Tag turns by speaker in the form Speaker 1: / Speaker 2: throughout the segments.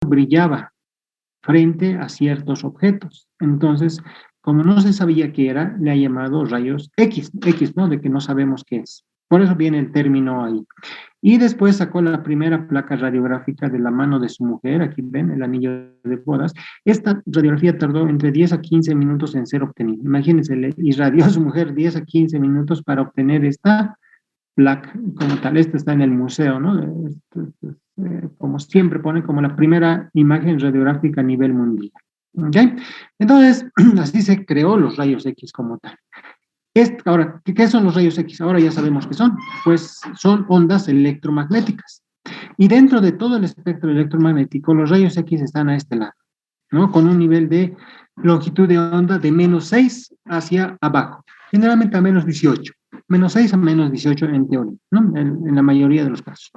Speaker 1: brillaba frente a ciertos objetos. Entonces, como no se sabía qué era, le ha llamado rayos X, ¿no? De que no sabemos qué es. Por eso viene el término ahí. Y después sacó la primera placa radiográfica de la mano de su mujer, aquí ven el anillo de bodas. Esta radiografía tardó entre 10 a 15 minutos en ser obtenida. Imagínense, le irradió a su mujer 10 a 15 minutos para obtener esta placa como tal. Esta está en el museo, ¿no? Como siempre pone como la primera imagen radiográfica a nivel mundial. ¿Ok? Entonces, así se creó los rayos X como tal. Ahora, ¿qué son los rayos X? Ahora ya sabemos qué son. Pues son ondas electromagnéticas. Y dentro de todo el espectro electromagnético, los rayos X están a este lado, ¿no? Con un nivel de longitud de onda de -6 hacia abajo, generalmente a -18, -6 a -18 en teoría, ¿no? En la mayoría de los casos.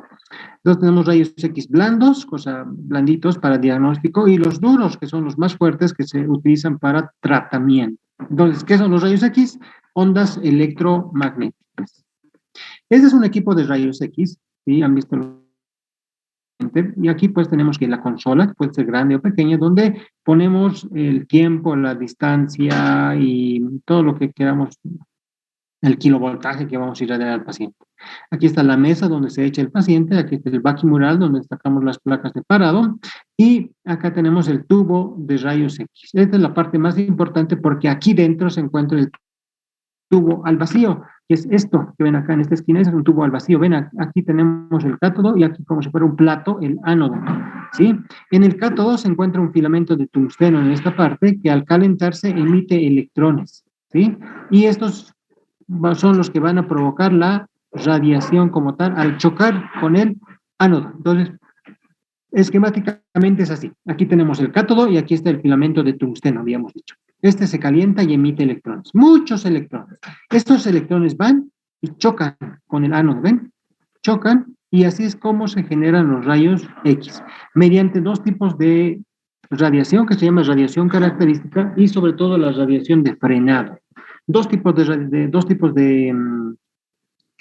Speaker 1: Entonces tenemos rayos X blandos, cosa blanditos para diagnóstico, y los duros, que son los más fuertes, que se utilizan para tratamiento. Entonces, ¿qué son los rayos X? Ondas electromagnéticas. Este es un equipo de rayos X, ¿sí? Han visto. Y aquí pues tenemos que la consola, que puede ser grande o pequeña, donde ponemos el tiempo, la distancia y todo lo que queramos, el kilovoltaje que vamos a irradiar al paciente. Aquí está la mesa donde se echa el paciente, aquí está el baquimural donde sacamos las placas de parado y acá tenemos el tubo de rayos X. Esta es la parte más importante porque aquí dentro se encuentra el tubo al vacío, que es esto que ven acá en esta esquina, es un tubo al vacío. Ven, aquí tenemos el cátodo y aquí como si fuera un plato, el ánodo, ¿sí? En el cátodo se encuentra un filamento de tungsteno en esta parte que al calentarse emite electrones, ¿sí? Y estos son los que van a provocar la radiación como tal al chocar con el ánodo. Entonces, esquemáticamente es así. Aquí tenemos el cátodo y aquí está el filamento de tungsteno, habíamos dicho. Este se calienta y emite electrones, muchos electrones. Estos electrones van y chocan con el ánodo, ¿ven? Chocan y así es como se generan los rayos X, mediante dos tipos de radiación que se llama radiación característica y sobre todo la radiación de frenado. Dos tipos de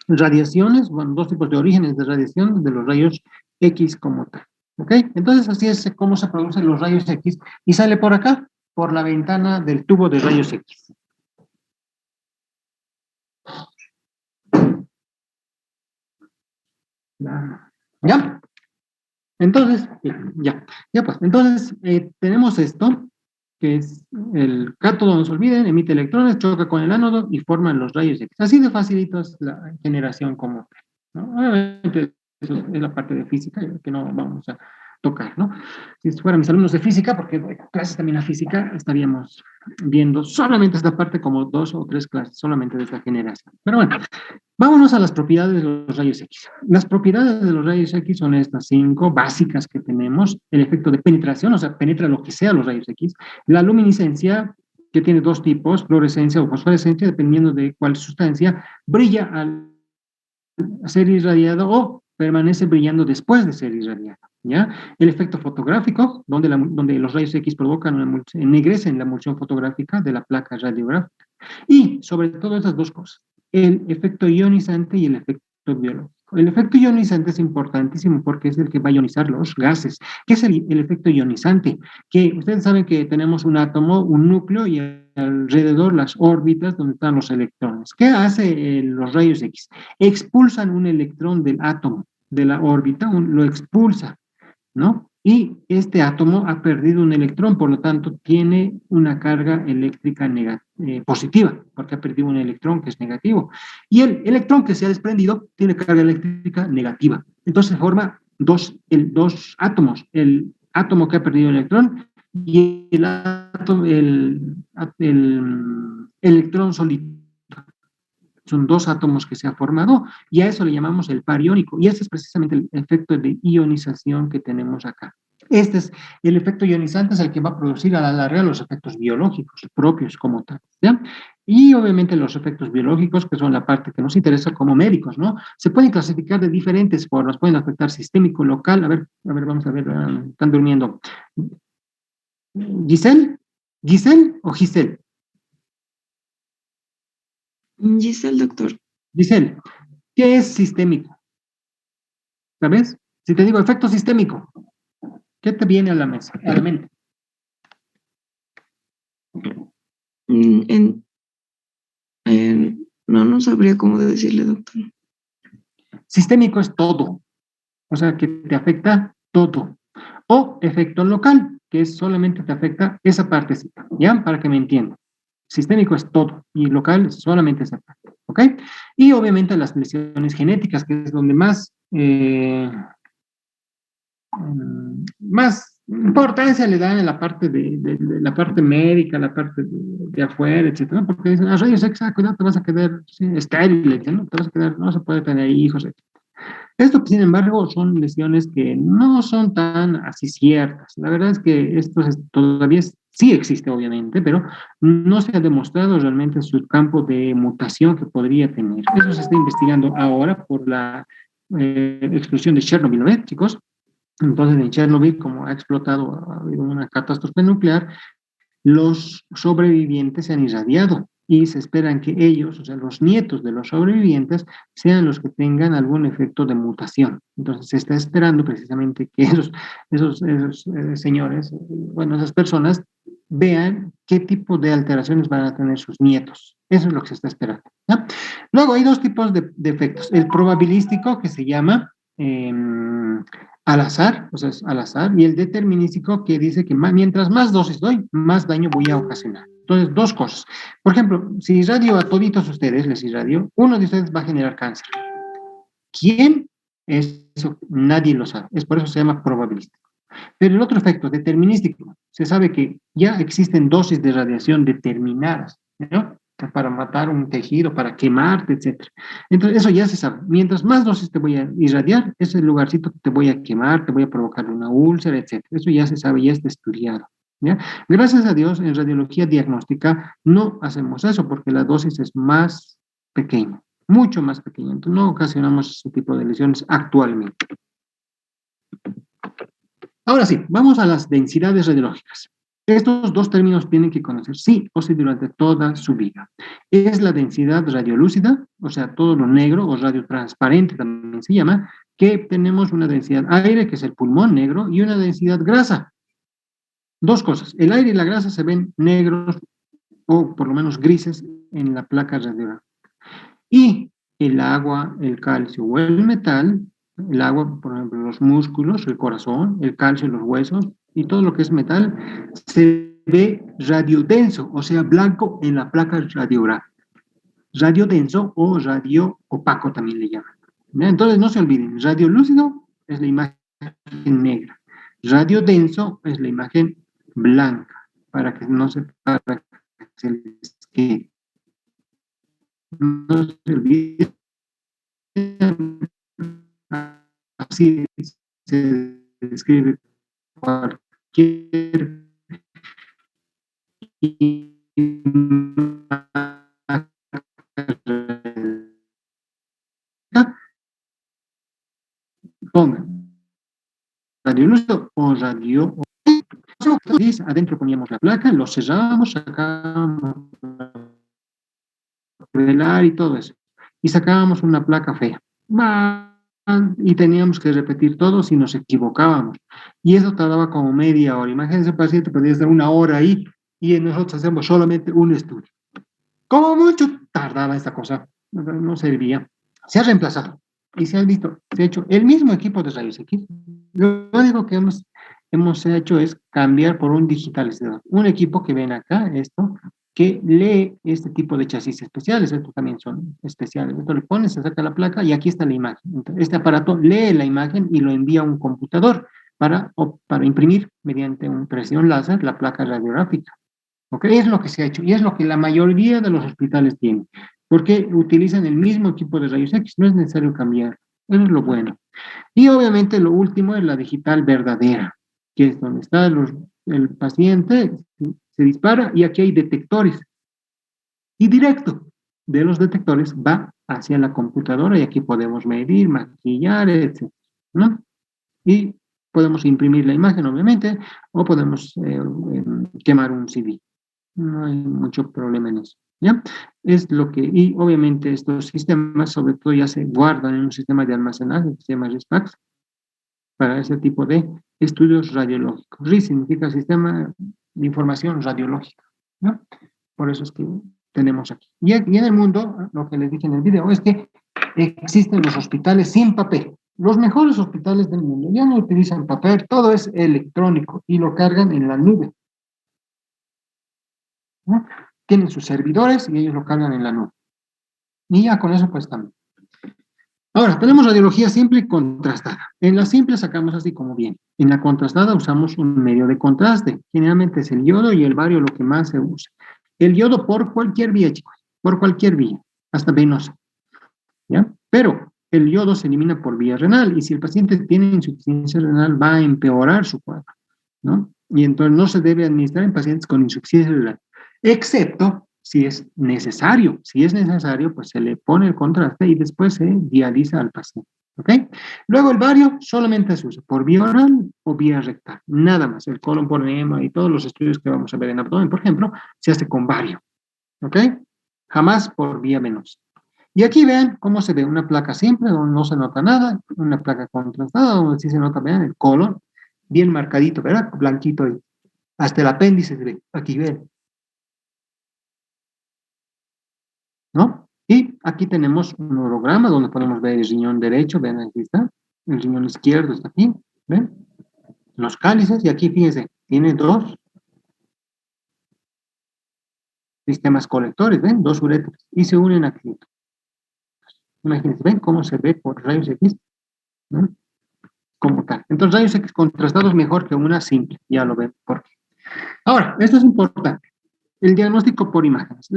Speaker 1: radiaciones, bueno, dos tipos de orígenes de radiación de los rayos X como tal. ¿Ok? Entonces así es como se producen los rayos X y sale por acá, por la ventana del tubo de rayos X. ¿Ya? Entonces, ya pues, entonces tenemos esto, que es el cátodo, no se olviden, emite electrones, choca con el ánodo y forman los rayos X. Así de facilito es la generación como tal, ¿no? Obviamente, eso es la parte de física que no vamos a tocar, ¿no? Si fueran mis alumnos de física, porque doy clases también a física, estaríamos viendo solamente esta parte como 2 o 3 clases, solamente de esta generación. Pero bueno, vámonos a las propiedades de los rayos X. Las propiedades de los rayos X son estas 5 básicas que tenemos. El efecto de penetración, o sea, penetra lo que sea los rayos X. La luminiscencia, que tiene dos tipos, fluorescencia o fosforescencia, dependiendo de cuál sustancia, brilla al ser irradiado o permanece brillando después de ser irradiado. ¿Ya? El efecto fotográfico, donde los rayos X provocan ennegrecen la emulsión fotográfica de la placa radiográfica. Y sobre todo esas dos cosas, el efecto ionizante y el efecto biológico. El efecto ionizante es importantísimo porque es el que va a ionizar los gases. ¿Qué es el efecto ionizante? Que ustedes saben que tenemos un átomo, un núcleo y alrededor las órbitas donde están los electrones. ¿Qué hace los rayos X? Expulsan un electrón del átomo, de la órbita, lo expulsa, ¿no? Y este átomo ha perdido un electrón, por lo tanto, tiene una carga eléctrica positiva, porque ha perdido un electrón que es negativo. Y el electrón que se ha desprendido tiene carga eléctrica negativa. Entonces forma dos átomos, el átomo que ha perdido el electrón y el electrón solitario. Son dos átomos que se han formado y a eso le llamamos el par iónico. Y ese es precisamente el efecto de ionización que tenemos acá. Este es el efecto ionizante, es el que va a producir a la larga los efectos biológicos propios como tal, ¿ya? Y obviamente los efectos biológicos, que son la parte que nos interesa como médicos, ¿no? Se pueden clasificar de diferentes formas, pueden afectar sistémico, local, a ver, vamos a ver, están durmiendo. ¿Giselle? ¿Giselle o Giselle?
Speaker 2: Giselle, doctor.
Speaker 1: Giselle, ¿qué es sistémico? ¿Sabes? Si te digo efecto sistémico. ¿Qué te viene a la mesa, a la mente?
Speaker 2: En, no sabría cómo decirle, doctor.
Speaker 1: Sistémico es todo, o sea, que te afecta todo. O efecto local, que es solamente te afecta esa partecita, ¿ya? Para que me entiendan. Sistémico es todo y local es solamente esa parte, ¿ok? Y obviamente las lesiones genéticas, que es donde más importancia le dan en la parte de la parte médica, la parte de afuera, etcétera, ¿no? Porque dicen, a rayos X, cuidado, te vas a quedar sí, estéril, ¿no? Te vas a quedar, no se puede tener hijos, etc. Esto, sin embargo, son lesiones que no son tan así ciertas. La verdad es que todavía sí existe, obviamente, pero no se ha demostrado realmente su campo de mutación que podría tener. Eso se está investigando ahora por la explosión de Chernobyl, ¿no ves, chicos? Entonces, en Chernobyl, como ha explotado, ha habido una catástrofe nuclear, los sobrevivientes se han irradiado y se esperan que ellos, o sea, los nietos de los sobrevivientes, sean los que tengan algún efecto de mutación. Entonces, se está esperando precisamente que esos señores, bueno, esas personas, vean qué tipo de alteraciones van a tener sus nietos. Eso es lo que se está esperando, ¿no? Luego, hay dos tipos de efectos. El probabilístico, que se llama al azar, o sea, es al azar, y el determinístico que dice que mientras más dosis doy, más daño voy a ocasionar. Entonces, dos cosas. Por ejemplo, si irradio a toditos ustedes, les irradio, uno de ustedes va a generar cáncer. ¿Quién? Eso nadie lo sabe. Es por eso se llama probabilístico. Pero el otro efecto, determinístico, se sabe que ya existen dosis de radiación determinadas, ¿no? Para matar un tejido, para quemarte, etc. Entonces, eso ya se sabe. Mientras más dosis te voy a irradiar, ese lugarcito te voy a quemar, te voy a provocar una úlcera, etc. Eso ya se sabe, ya está estudiado. ¿Ya? Gracias a Dios, en radiología diagnóstica no hacemos eso porque la dosis es más pequeña, mucho más pequeña. Entonces, no ocasionamos ese tipo de lesiones actualmente. Ahora sí, vamos a las densidades radiológicas. Estos dos términos tienen que conocer sí o sí durante toda su vida. Es la densidad radiolúcida, o sea, todo lo negro o radiotransparente también se llama, que tenemos una densidad aire, que es el pulmón negro, y una densidad grasa. Dos cosas, el aire y la grasa se ven negros o por lo menos grises en la placa radiográfica. Y el agua, el calcio o el metal, el agua, por ejemplo, los músculos, el corazón, el calcio, los huesos y todo lo que es metal, se ve radiodenso, o sea, blanco en la placa radiográfica. Radiodenso o radio opaco también le llaman. ¿Ya? Entonces no se olviden, radiolúcido es la imagen negra, radiodenso es la imagen blanca, para que no para que se les quede. No se olviden, así se describe cualquier pongan radiolúcido o radio. Adentro poníamos la placa, lo cerrábamos, sacábamos velar y todo eso. Y sacábamos una placa fea. Y teníamos que repetir todo si nos equivocábamos. Y eso tardaba como media hora. Imagínense, el paciente podía estar una hora ahí y nosotros hacemos solamente un estudio. Como mucho tardaba esta cosa, no servía. Se ha reemplazado y se ha visto, se ha hecho el mismo equipo de rayos X. Lo único que hemos hecho es cambiar por un digitalizador. Un equipo que ven acá, esto, que lee este tipo de chasis especiales. Estos también son especiales. Esto le pones, se saca la placa y aquí está la imagen. Entonces, este aparato lee la imagen y lo envía a un computador para imprimir mediante una impresión láser la placa radiográfica. ¿Ok? Es lo que se ha hecho y es lo que la mayoría de los hospitales tienen, porque utilizan el mismo equipo de rayos X, no es necesario cambiar. Eso es lo bueno. Y obviamente lo último es la digital verdadera, que es donde está el paciente, se dispara y aquí hay detectores. Y directo de los detectores va hacia la computadora y aquí podemos medir, maquillar, etc. ¿No? Y podemos imprimir la imagen, obviamente, o podemos quemar un CD. No hay mucho problema en eso, ¿ya? Es lo que, y obviamente estos sistemas, sobre todo, ya se guardan en un sistema de almacenaje que se llama RISPAX, para ese tipo de estudios radiológicos. RI significa Sistema de Información Radiológica, ¿no? Por eso es que tenemos aquí. Y en el mundo, lo que les dije en el video, es que existen los hospitales sin papel. Los mejores hospitales del mundo ya no utilizan papel, todo es electrónico y lo cargan en la nube, ¿no? Tienen sus servidores y ellos lo cargan en la nube. Y ya con eso pues también. Ahora, tenemos radiología simple y contrastada. En la simple sacamos así como viene. En la contrastada usamos un medio de contraste. Generalmente es el yodo y el bario lo que más se usa. El yodo por cualquier vía, chicos, por cualquier vía, hasta venosa, ¿ya? Pero el yodo se elimina por vía renal y si el paciente tiene insuficiencia renal va a empeorar su cuadro, ¿no? Y entonces no se debe administrar en pacientes con insuficiencia renal, excepto si es necesario. Si es necesario, pues se le pone el contraste y después se dializa al paciente, ¿ok? Luego el bario solamente se usa por vía oral o vía rectal, nada más. El colon por enema y todos los estudios que vamos a ver en abdomen, por ejemplo, se hace con bario, ¿ok? Jamás por vía venosa. Y aquí vean cómo se ve una placa simple donde no se nota nada, una placa contrastada donde sí se nota, vean, el colon bien marcadito, ¿verdad? Blanquito ahí. Hasta el apéndice se ve, aquí ven, ¿no? Y aquí tenemos un urograma donde podemos ver el riñón derecho, vean, aquí está, el riñón izquierdo está aquí, ¿ven? Los cálices, y aquí fíjense, tiene dos sistemas colectores, ¿ven? Dos uréteres, y se unen aquí. Imagínense, ¿ven cómo se ve por rayos X? ¿No? Como tal. Entonces, rayos X contrastados mejor que una simple, ya lo ven por qué. Ahora, esto es importante, el diagnóstico por imágenes.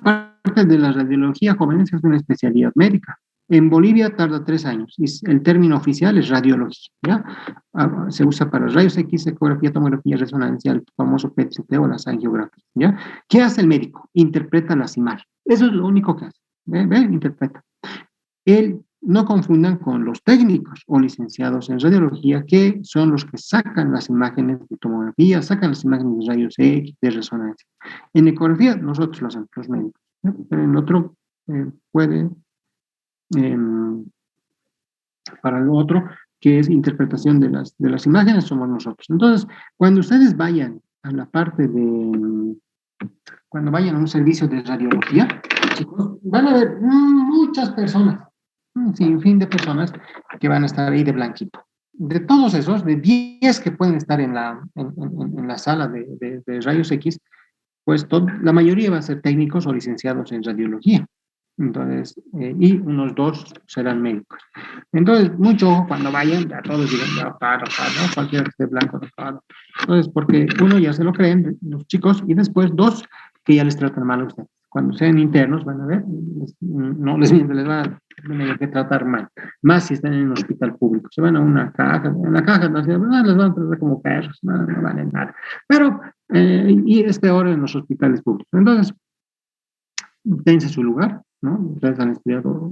Speaker 1: Parte de la radiología jóvenes es una especialidad médica. En Bolivia tarda 3 años y el término oficial es radiología, ¿ya? Se usa para rayos X, ecografía, tomografía, resonancia, el famoso PET-CT o las angiografías, ¿ya? ¿Qué hace el médico? Interpreta las imágenes. Eso es lo único que hace. ¿Ve? Interpreta. Él, no confundan con los técnicos o licenciados en radiología, que son los que sacan las imágenes de tomografía, sacan las imágenes de rayos X, de resonancia. En ecografía, nosotros lo hacemos, los médicos, ¿no? Pero en otro puede, eh, para el otro, que es interpretación de las imágenes, somos nosotros. Entonces, cuando ustedes vayan a la parte de, cuando vayan a un servicio de radiología, chicos, van a ver muchas personas, un sinfín de personas que van a estar ahí de blanquito. De todos esos, de 10 que pueden estar en la sala de rayos X, pues la mayoría van a ser técnicos o licenciados en radiología. Entonces, y unos 2 serán médicos. Entonces, mucho ojo cuando vayan, ya todos digan, ya, ¿no? Cualquiera que esté blanco, doctor. Entonces, porque uno ya se lo creen, los chicos, y después 2 que ya les tratan mal a ustedes. Cuando sean internos, van a ver, no les miento, les van a que tratar mal. Más si están en un hospital público. Se van a una caja, en la caja les van a tratar como perros, no valen nada. Pero, y es peor en los hospitales públicos. Entonces, dense su lugar, ¿no? Ustedes han estudiado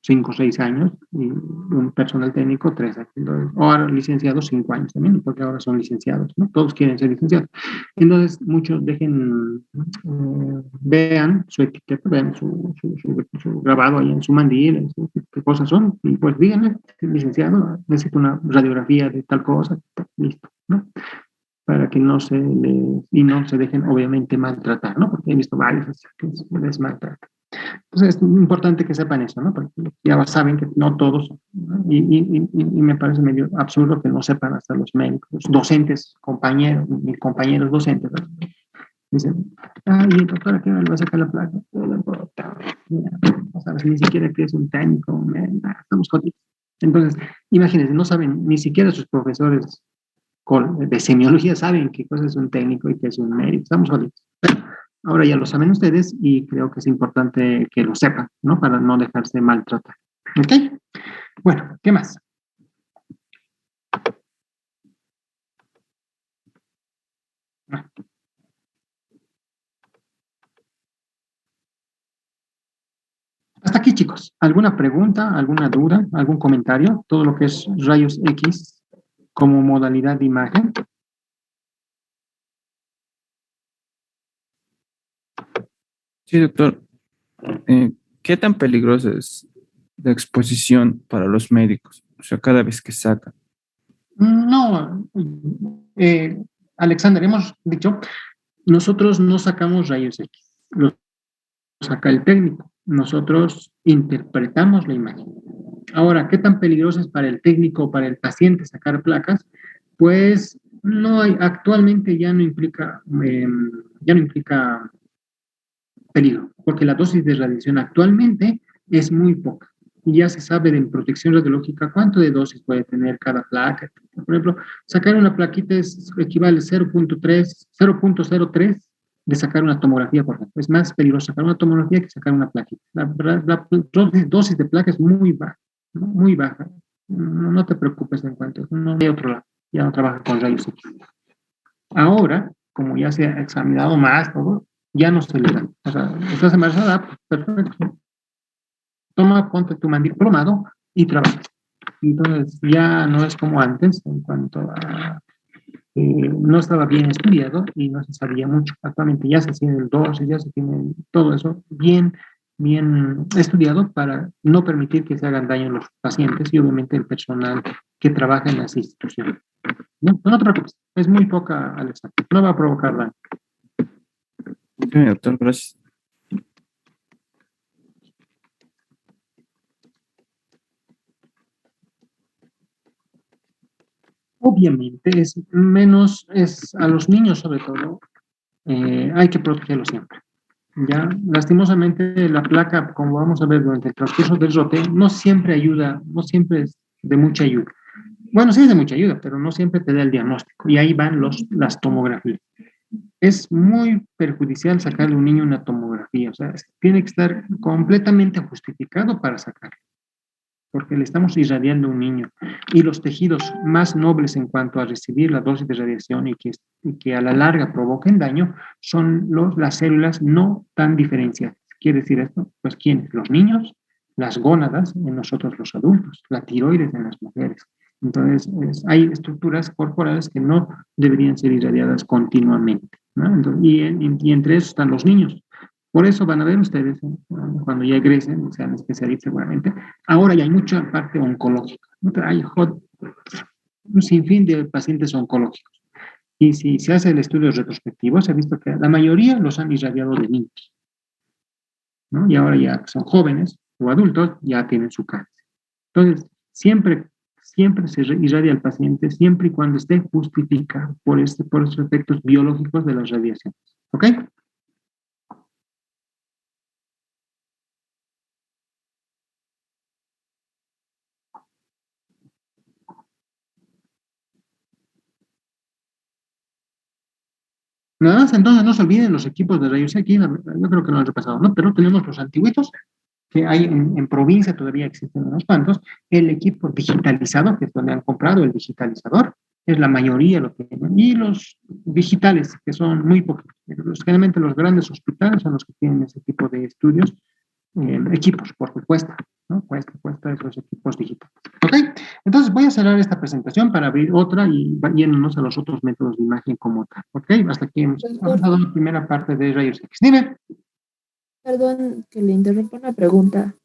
Speaker 1: 5 o 6 años y un personal técnico 3 años. Entonces, ahora licenciados 5 años también, porque ahora son licenciados, ¿no? Todos quieren ser licenciados. Entonces, muchos dejen, vean su etiqueta, vean su grabado ahí en su mandil, qué cosas son, y pues díganle, licenciado, necesito una radiografía de tal cosa, listo, ¿no? Para que no se y no se dejen obviamente maltratar, ¿no? Porque he visto varios que les maltratan. Entonces es importante que sepan eso, ¿no? Porque ya saben que no todos, ¿no? Y me parece medio absurdo que no sepan hasta los médicos, docentes, compañeros, mis compañeros docentes, ¿no? Dicen, ay, doctora, ¿qué me va a sacar la placa? No sabes ni siquiera que es un técnico, estamos jodidos. Entonces, imagínense, no saben ni siquiera sus profesores de semiología saben qué cosa es un técnico y qué es un médico. Estamos jodidos. Ahora ya lo saben ustedes y creo que es importante que lo sepan, ¿no? Para no dejarse maltratar. ¿Ok? Bueno, ¿qué más? Hasta aquí, chicos. ¿Alguna pregunta, alguna duda, algún comentario? Todo lo que es rayos X como modalidad de imagen.
Speaker 3: Sí, doctor. ¿Qué tan peligrosa es la exposición para los médicos? O sea, cada vez que sacan.
Speaker 1: No, Alexander, hemos dicho, nosotros no sacamos rayos X, los saca el técnico. Nosotros interpretamos la imagen. Ahora, ¿qué tan peligroso es para el técnico o para el paciente sacar placas? Pues no hay, actualmente ya no implica peligro, porque la dosis de radiación actualmente es muy poca. Y ya se sabe en protección radiológica cuánto de dosis puede tener cada placa. Por ejemplo, sacar una plaquita equivale a 0.03 de sacar una tomografía, por ejemplo. Es más peligroso sacar una tomografía que sacar una plaquita. La dosis de placa es muy baja, ¿no? Muy baja. No, no te preocupes en cuanto, no hay otro lado, ya no trabaja con rayos X. Ahora, como ya se ha examinado más todo, ya no se le da. O sea, estás embarazada, perfecto. Toma, ponte tu mandil plomado y trabaja. Entonces, ya no es como antes en cuanto a no estaba bien estudiado y no se sabía mucho. Actualmente ya se tiene el dosis, ya se tiene todo eso bien estudiado para no permitir que se hagan daño los pacientes y obviamente el personal que trabaja en las instituciones. No, no te preocupes, es muy poca, Alexa, no va a provocar daño.
Speaker 3: Sí, doctor, gracias.
Speaker 1: Obviamente es menos, es a los niños sobre todo, hay que protegerlos siempre. Ya, lastimosamente la placa, como vamos a ver durante el transcurso del rote, no siempre ayuda, no siempre es de mucha ayuda. Bueno, sí es de mucha ayuda, pero no siempre te da el diagnóstico. Y ahí van las tomografías. Es muy perjudicial sacarle a un niño una tomografía, o sea, tiene que estar completamente justificado para sacarlo, porque le estamos irradiando a un niño. Y los tejidos más nobles en cuanto a recibir la dosis de radiación y que a la larga provoquen daño son las células no tan diferenciadas. ¿Quiere decir esto? Pues ¿quiénes? Los niños, las gónadas en nosotros los adultos, la tiroides en las mujeres. Entonces, hay estructuras corporales que no deberían ser irradiadas continuamente, ¿no? Entonces, y entre esos están los niños. Por eso van a ver ustedes, cuando ya egresen, sean especialistas seguramente, ahora ya hay mucha parte oncológica. Hay un sinfín de pacientes oncológicos. Y si se hace el estudio retrospectivo, se ha visto que la mayoría los han irradiado de niños, ¿no? Y ahora ya son jóvenes o adultos, ya tienen su cáncer. Entonces, siempre se irradia al paciente, siempre y cuando esté justificado por estos efectos biológicos de las radiaciones. ¿Ok? Nada más, entonces no se olviden los equipos de rayos X, yo creo que no lo he repasado, ¿no? Pero tenemos los antiguitos, que hay en provincia todavía existen unos cuantos, el equipo digitalizado, que es donde han comprado el digitalizador, es la mayoría lo que tienen, y los digitales, que son muy poquitos. Generalmente los grandes hospitales son los que tienen ese tipo de estudios, equipos, porque cuesta, ¿no? Cuesta esos equipos digitales. ¿Ok? Entonces voy a cerrar esta presentación para abrir otra y yéndonos a los otros métodos de imagen como tal. ¿Ok? Hasta aquí hemos avanzado en la primera parte de rayos X. Dime.
Speaker 2: Perdón que le interrumpa una pregunta.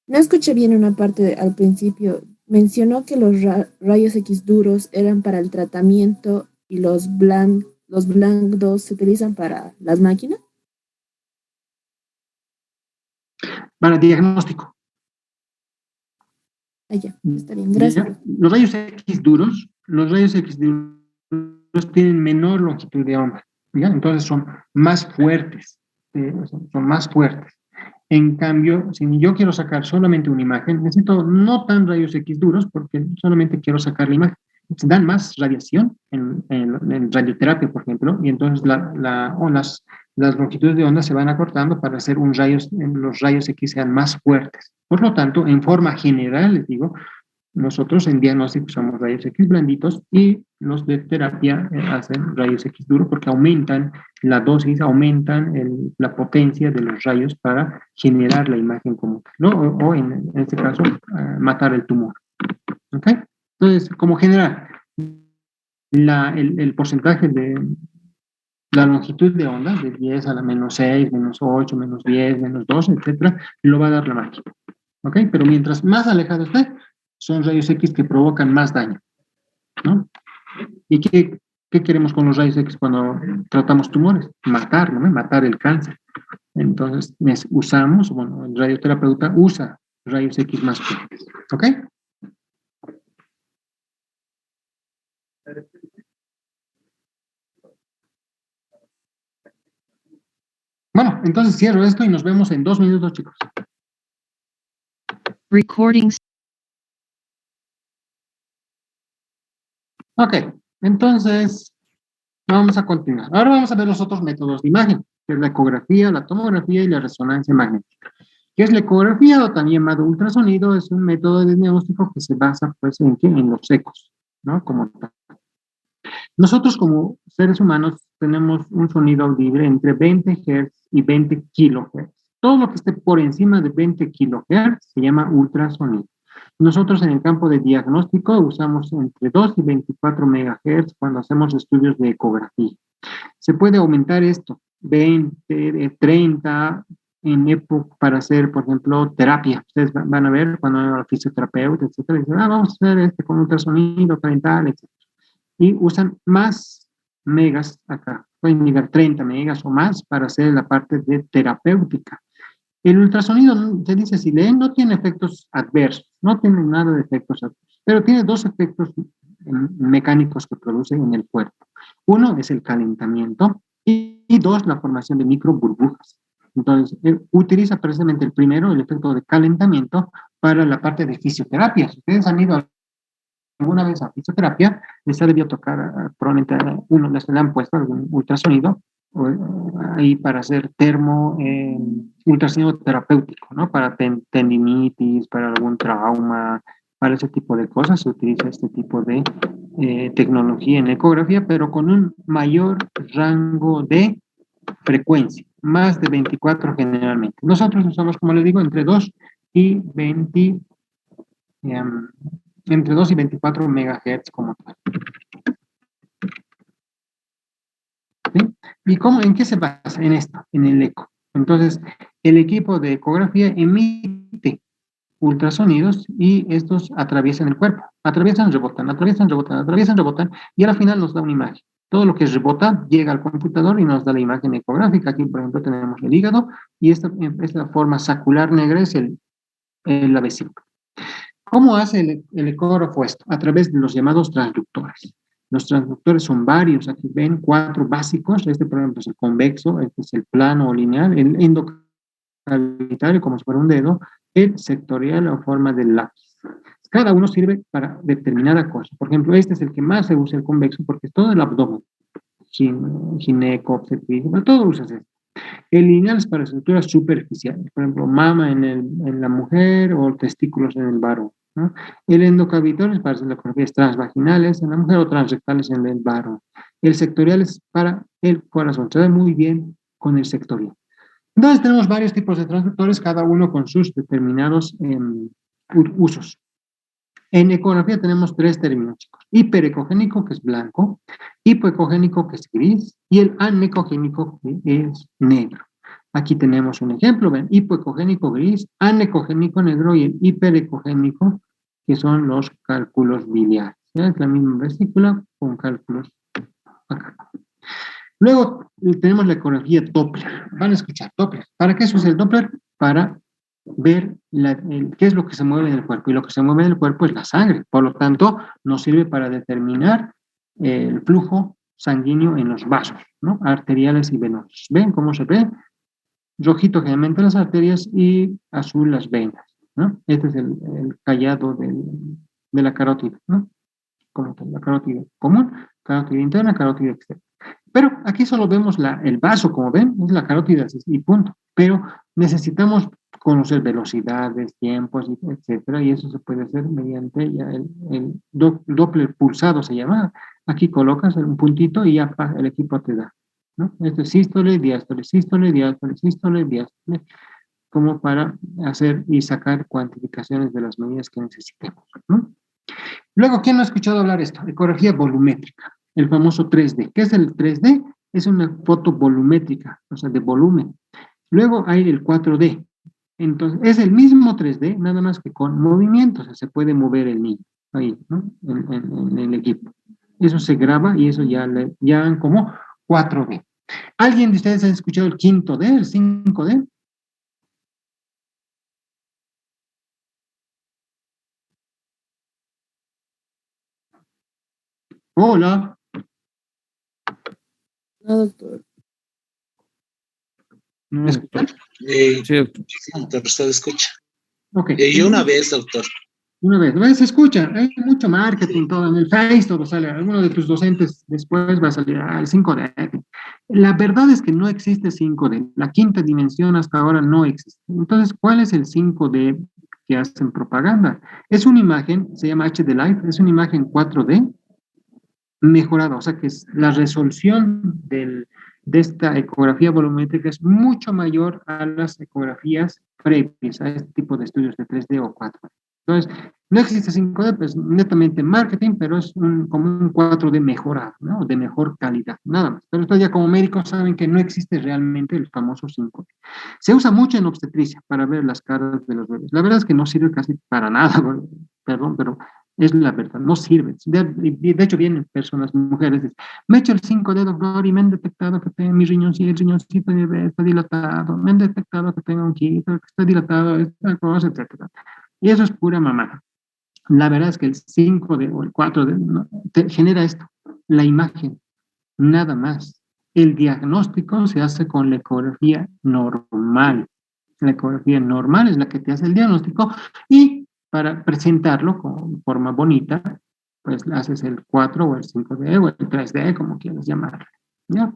Speaker 2: No escuché bien una parte al principio. Mencionó que los rayos X duros eran para el tratamiento y los blandos se utilizan para las máquinas.
Speaker 1: Para diagnóstico.
Speaker 2: Ah, ya, está bien, gracias.
Speaker 1: Los rayos X duros tienen menor longitud de onda, ¿ya? Entonces son más fuertes, son más fuertes. En cambio, si yo quiero sacar solamente una imagen, necesito no tan rayos X duros porque solamente quiero sacar la imagen. Dan más radiación en radioterapia, por ejemplo, y entonces las longitudes de onda se van acortando para hacer los rayos X sean más fuertes. Por lo tanto, en forma general, les digo, nosotros en diagnóstico usamos rayos X blanditos y los de terapia hacen rayos X duros porque aumentan la dosis, aumentan la potencia de los rayos para generar la imagen como tal, ¿no? O en este caso, matar el tumor. ¿Ok? Entonces, como general, el porcentaje de la longitud de onda, de 10 a la -6, -8, -10, -12, etcétera, lo va a dar la máquina. ¿Ok? Pero mientras más alejado esté, son rayos X que provocan más daño. ¿no? ¿Y qué queremos con los rayos X cuando tratamos tumores? Matarlo, ¿no? Matar el cáncer. Entonces, usamos, bueno, el radioterapeuta usa rayos X más fuertes, ¿ok? Bueno, entonces cierro esto y nos vemos en 2 minutos, chicos.
Speaker 4: Recordings.
Speaker 1: Ok, entonces vamos a continuar. Ahora vamos a ver los otros métodos de imagen, que es la ecografía, la tomografía y la resonancia magnética. ¿Qué es la ecografía o también llamado ultrasonido? Es un método de diagnóstico que se basa pues, en los ecos, ¿no? Como tal. Nosotros como seres humanos tenemos un sonido audible entre 20 Hz y 20 kHz. Todo lo que esté por encima de 20 kHz se llama ultrasonido. Nosotros en el campo de diagnóstico usamos entre 2 y 24 MHz cuando hacemos estudios de ecografía. Se puede aumentar esto, 20, 30, en época para hacer, por ejemplo, terapia. Ustedes van a ver cuando hay un fisioterapeuta, etcétera, dicen, vamos a hacer este con ultrasonido parental, etcétera. Y usan más megas acá. Pueden llegar 30 megas o más para hacer la parte de terapéutica. El ultrasonido, se dice, si leen, no tiene efectos adversos, no tiene nada de efectos adversos, pero tiene 2 efectos mecánicos que produce en el cuerpo. Uno es el calentamiento y 2, la formación de microburbujas. Entonces, utiliza precisamente el primero, el efecto de calentamiento, para la parte de fisioterapia. Si ustedes han ido alguna vez a fisioterapia, les ha debido tocar, probablemente uno le han puesto algún ultrasonido ahí para hacer ultrasonido terapéutico, ¿no? Para tendinitis, para algún trauma, para ese tipo de cosas se utiliza este tipo de tecnología en ecografía, pero con un mayor rango de frecuencia, más de 24 generalmente. Nosotros usamos, como les digo, entre 2 y 20, entre 2 y 24 megahertz como tal. ¿Sí? ¿Y en qué se basa? En esto, en el eco. Entonces, el equipo de ecografía emite ultrasonidos y estos atraviesan el cuerpo. Atraviesan, rebotan, atraviesan, rebotan, atraviesan, rebotan y al final nos da una imagen. Todo lo que rebota llega al computador y nos da la imagen ecográfica. Aquí, por ejemplo, tenemos el hígado y esta forma sacular negra es la vesícula. ¿Cómo hace el ecógrafo esto? A través de los llamados transductores. Los transductores son varios, aquí ven 4 básicos, este por ejemplo es el convexo, este es el plano o lineal, el endocavitario como si fuera un dedo, el sectorial en forma de lápiz. Cada uno sirve para determinada cosa. Por ejemplo, este es el que más se usa, el convexo, porque es todo el abdomen, gineco, obstetricio, pero todo usa esto. El lineal es para estructuras superficiales, por ejemplo, mama en la mujer o testículos en el varón, ¿no? El endocavitario es para hacer ecografías transvaginales en la mujer o transrectales en el varón. El sectorial es para el corazón, se ve muy bien con el sectorial. Entonces tenemos varios tipos de transductores, cada uno con sus determinados usos. En ecografía tenemos 3 términos, chicos. Hiperecogénico, que es blanco, hipoecogénico, que es gris, y el anecogénico, que es negro. Aquí tenemos un ejemplo, ven, hipoecogénico gris, anecogénico negro y el hiperecogénico, que son los cálculos biliares. ¿Ya? Es la misma vesícula con cálculos acá. Luego tenemos la ecografía Doppler. Van a escuchar Doppler. ¿Para qué se usa el Doppler? Para ver qué es lo que se mueve en el cuerpo. Y lo que se mueve en el cuerpo es la sangre. Por lo tanto, nos sirve para determinar el flujo sanguíneo en los vasos, ¿no? Arteriales y venosos. ¿Ven cómo se ve? Rojito generalmente las arterias y azul las venas, ¿no? Este es el callado de la carótida, ¿no? Como la carótida común, carótida interna, carótida externa. Pero aquí solo vemos el vaso, como ven, es la carótida y punto. Pero necesitamos conocer velocidades, tiempos, etcétera, y eso se puede hacer mediante ya el Doppler pulsado, se llama. Aquí colocas un puntito y ya el equipo te da, ¿no? Esto es sístole, diástole, sístole, diástole, sístole, diástole, como para hacer y sacar cuantificaciones de las medidas que necesitemos, ¿no? Luego, ¿quién no ha escuchado hablar de esto? Ecografía volumétrica, el famoso 3D. ¿Qué es el 3D? Es una foto volumétrica, o sea, de volumen. Luego hay el 4D. Entonces, es el mismo 3D, nada más que con movimientos, o sea, se puede mover el niño. ahí, ¿no? En el equipo. Eso se graba y eso ya le llaman como 4D. ¿Alguien de ustedes ha escuchado el 5D, el 5D? Hola.
Speaker 2: No, doctor.
Speaker 1: No,
Speaker 4: ¿Me escuchan?
Speaker 3: Sí, doctor.
Speaker 4: Sí, doctor, usted escucha.
Speaker 1: ok.
Speaker 4: Yo una vez, doctor.
Speaker 1: Una vez, se escucha, hay mucho marketing, todo en el Face, todo sale, alguno de tus docentes después va a salir, el 5D. La verdad es que no existe 5D, la quinta dimensión hasta ahora no existe. Entonces, ¿cuál es el 5D que hacen propaganda? Es una imagen, se llama HD Live, es una imagen 4D mejorada, o sea que es la resolución de esta ecografía volumétrica es mucho mayor a las ecografías previas, a este tipo de estudios de 3D o 4D. Entonces, no existe 5D, pues netamente marketing, pero es como un 4D mejorado, ¿no? De mejor calidad, nada más. Pero ustedes ya como médicos saben que no existe realmente el famoso 5D. Se usa mucho en obstetricia para ver las caras de los bebés. La verdad es que no sirve casi para nada, perdón, pero es la verdad, no sirve. De hecho, vienen personas, mujeres, dicen, me he hecho el 5D, doctor, y me han detectado que tengo mi riñoncito, el riñoncito de bebé está dilatado, me han detectado que tengo un quito, que está dilatado, esta cosa, etcétera. Y eso es pura mamada. La verdad es que el 5D o el 4D no, te genera esto, la imagen, nada más. El diagnóstico se hace con la ecografía normal. La ecografía normal es la que te hace el diagnóstico y para presentarlo con forma bonita, pues haces el 4 o el 5D o el 3D, como quieras llamarlo. ¿Ya?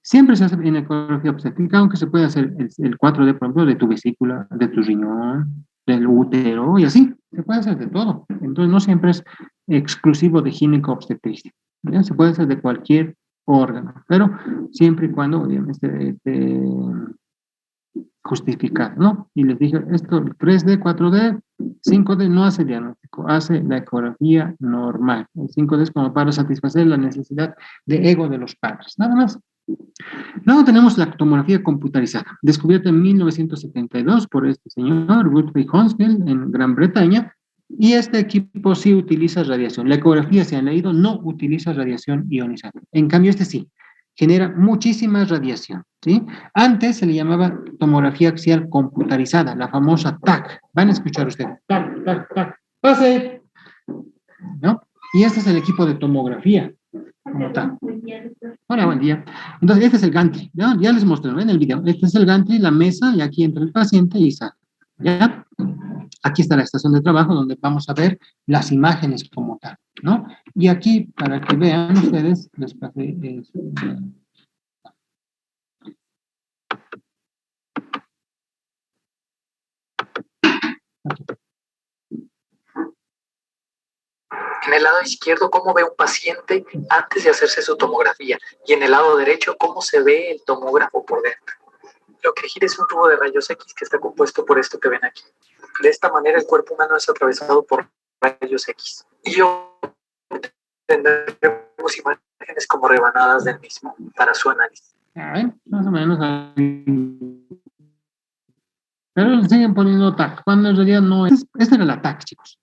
Speaker 1: Siempre se hace en ecografía obstétrica, aunque se puede hacer el 4D, por ejemplo, de tu vesícula, de tu riñón, del útero y así. Se puede hacer de todo. Entonces no siempre es exclusivo de gineco-obstetricia. ¿Ya? Se puede hacer de cualquier órgano, pero siempre y cuando, obviamente, justificado, ¿no? Y les dije, esto 3D, 4D, 5D no hace diagnóstico, hace la ecografía normal. El 5D es como para satisfacer la necesidad de ego de los padres, nada más. Luego tenemos la tomografía computarizada, descubierta en 1972 por este señor, Gottfried Honsfield, en Gran Bretaña, y este equipo sí utiliza radiación. La ecografía, se han leído, no utiliza radiación ionizante. En cambio, este sí, genera muchísima radiación, ¿sí? Antes se le llamaba tomografía axial computarizada, la famosa TAC. Van a escuchar ustedes. TAC, TAC, TAC. ¡Pase! ¿No? Y este es el equipo de tomografía, como tal. Hola, buen día. Entonces, este es el gantry, ¿no? Ya les mostré, ¿no? En el video. Este es el gantry, la mesa, y aquí entra el paciente y sale. ¿Ya? Aquí está la estación de trabajo donde vamos a ver las imágenes como tal, ¿no? Y aquí, para que vean ustedes, les pasé aquí.
Speaker 5: En el lado izquierdo, cómo ve un paciente antes de hacerse su tomografía. Y en el lado derecho, cómo se ve el tomógrafo por dentro. Lo que gira es un tubo de rayos X que está compuesto por esto que ven aquí. De esta manera, el cuerpo humano es atravesado por rayos X. Y tendremos imágenes como rebanadas del mismo para su análisis.
Speaker 1: Más o menos. Pero le siguen poniendo TAC, cuando en realidad no es. Esta era la TAC, chicos.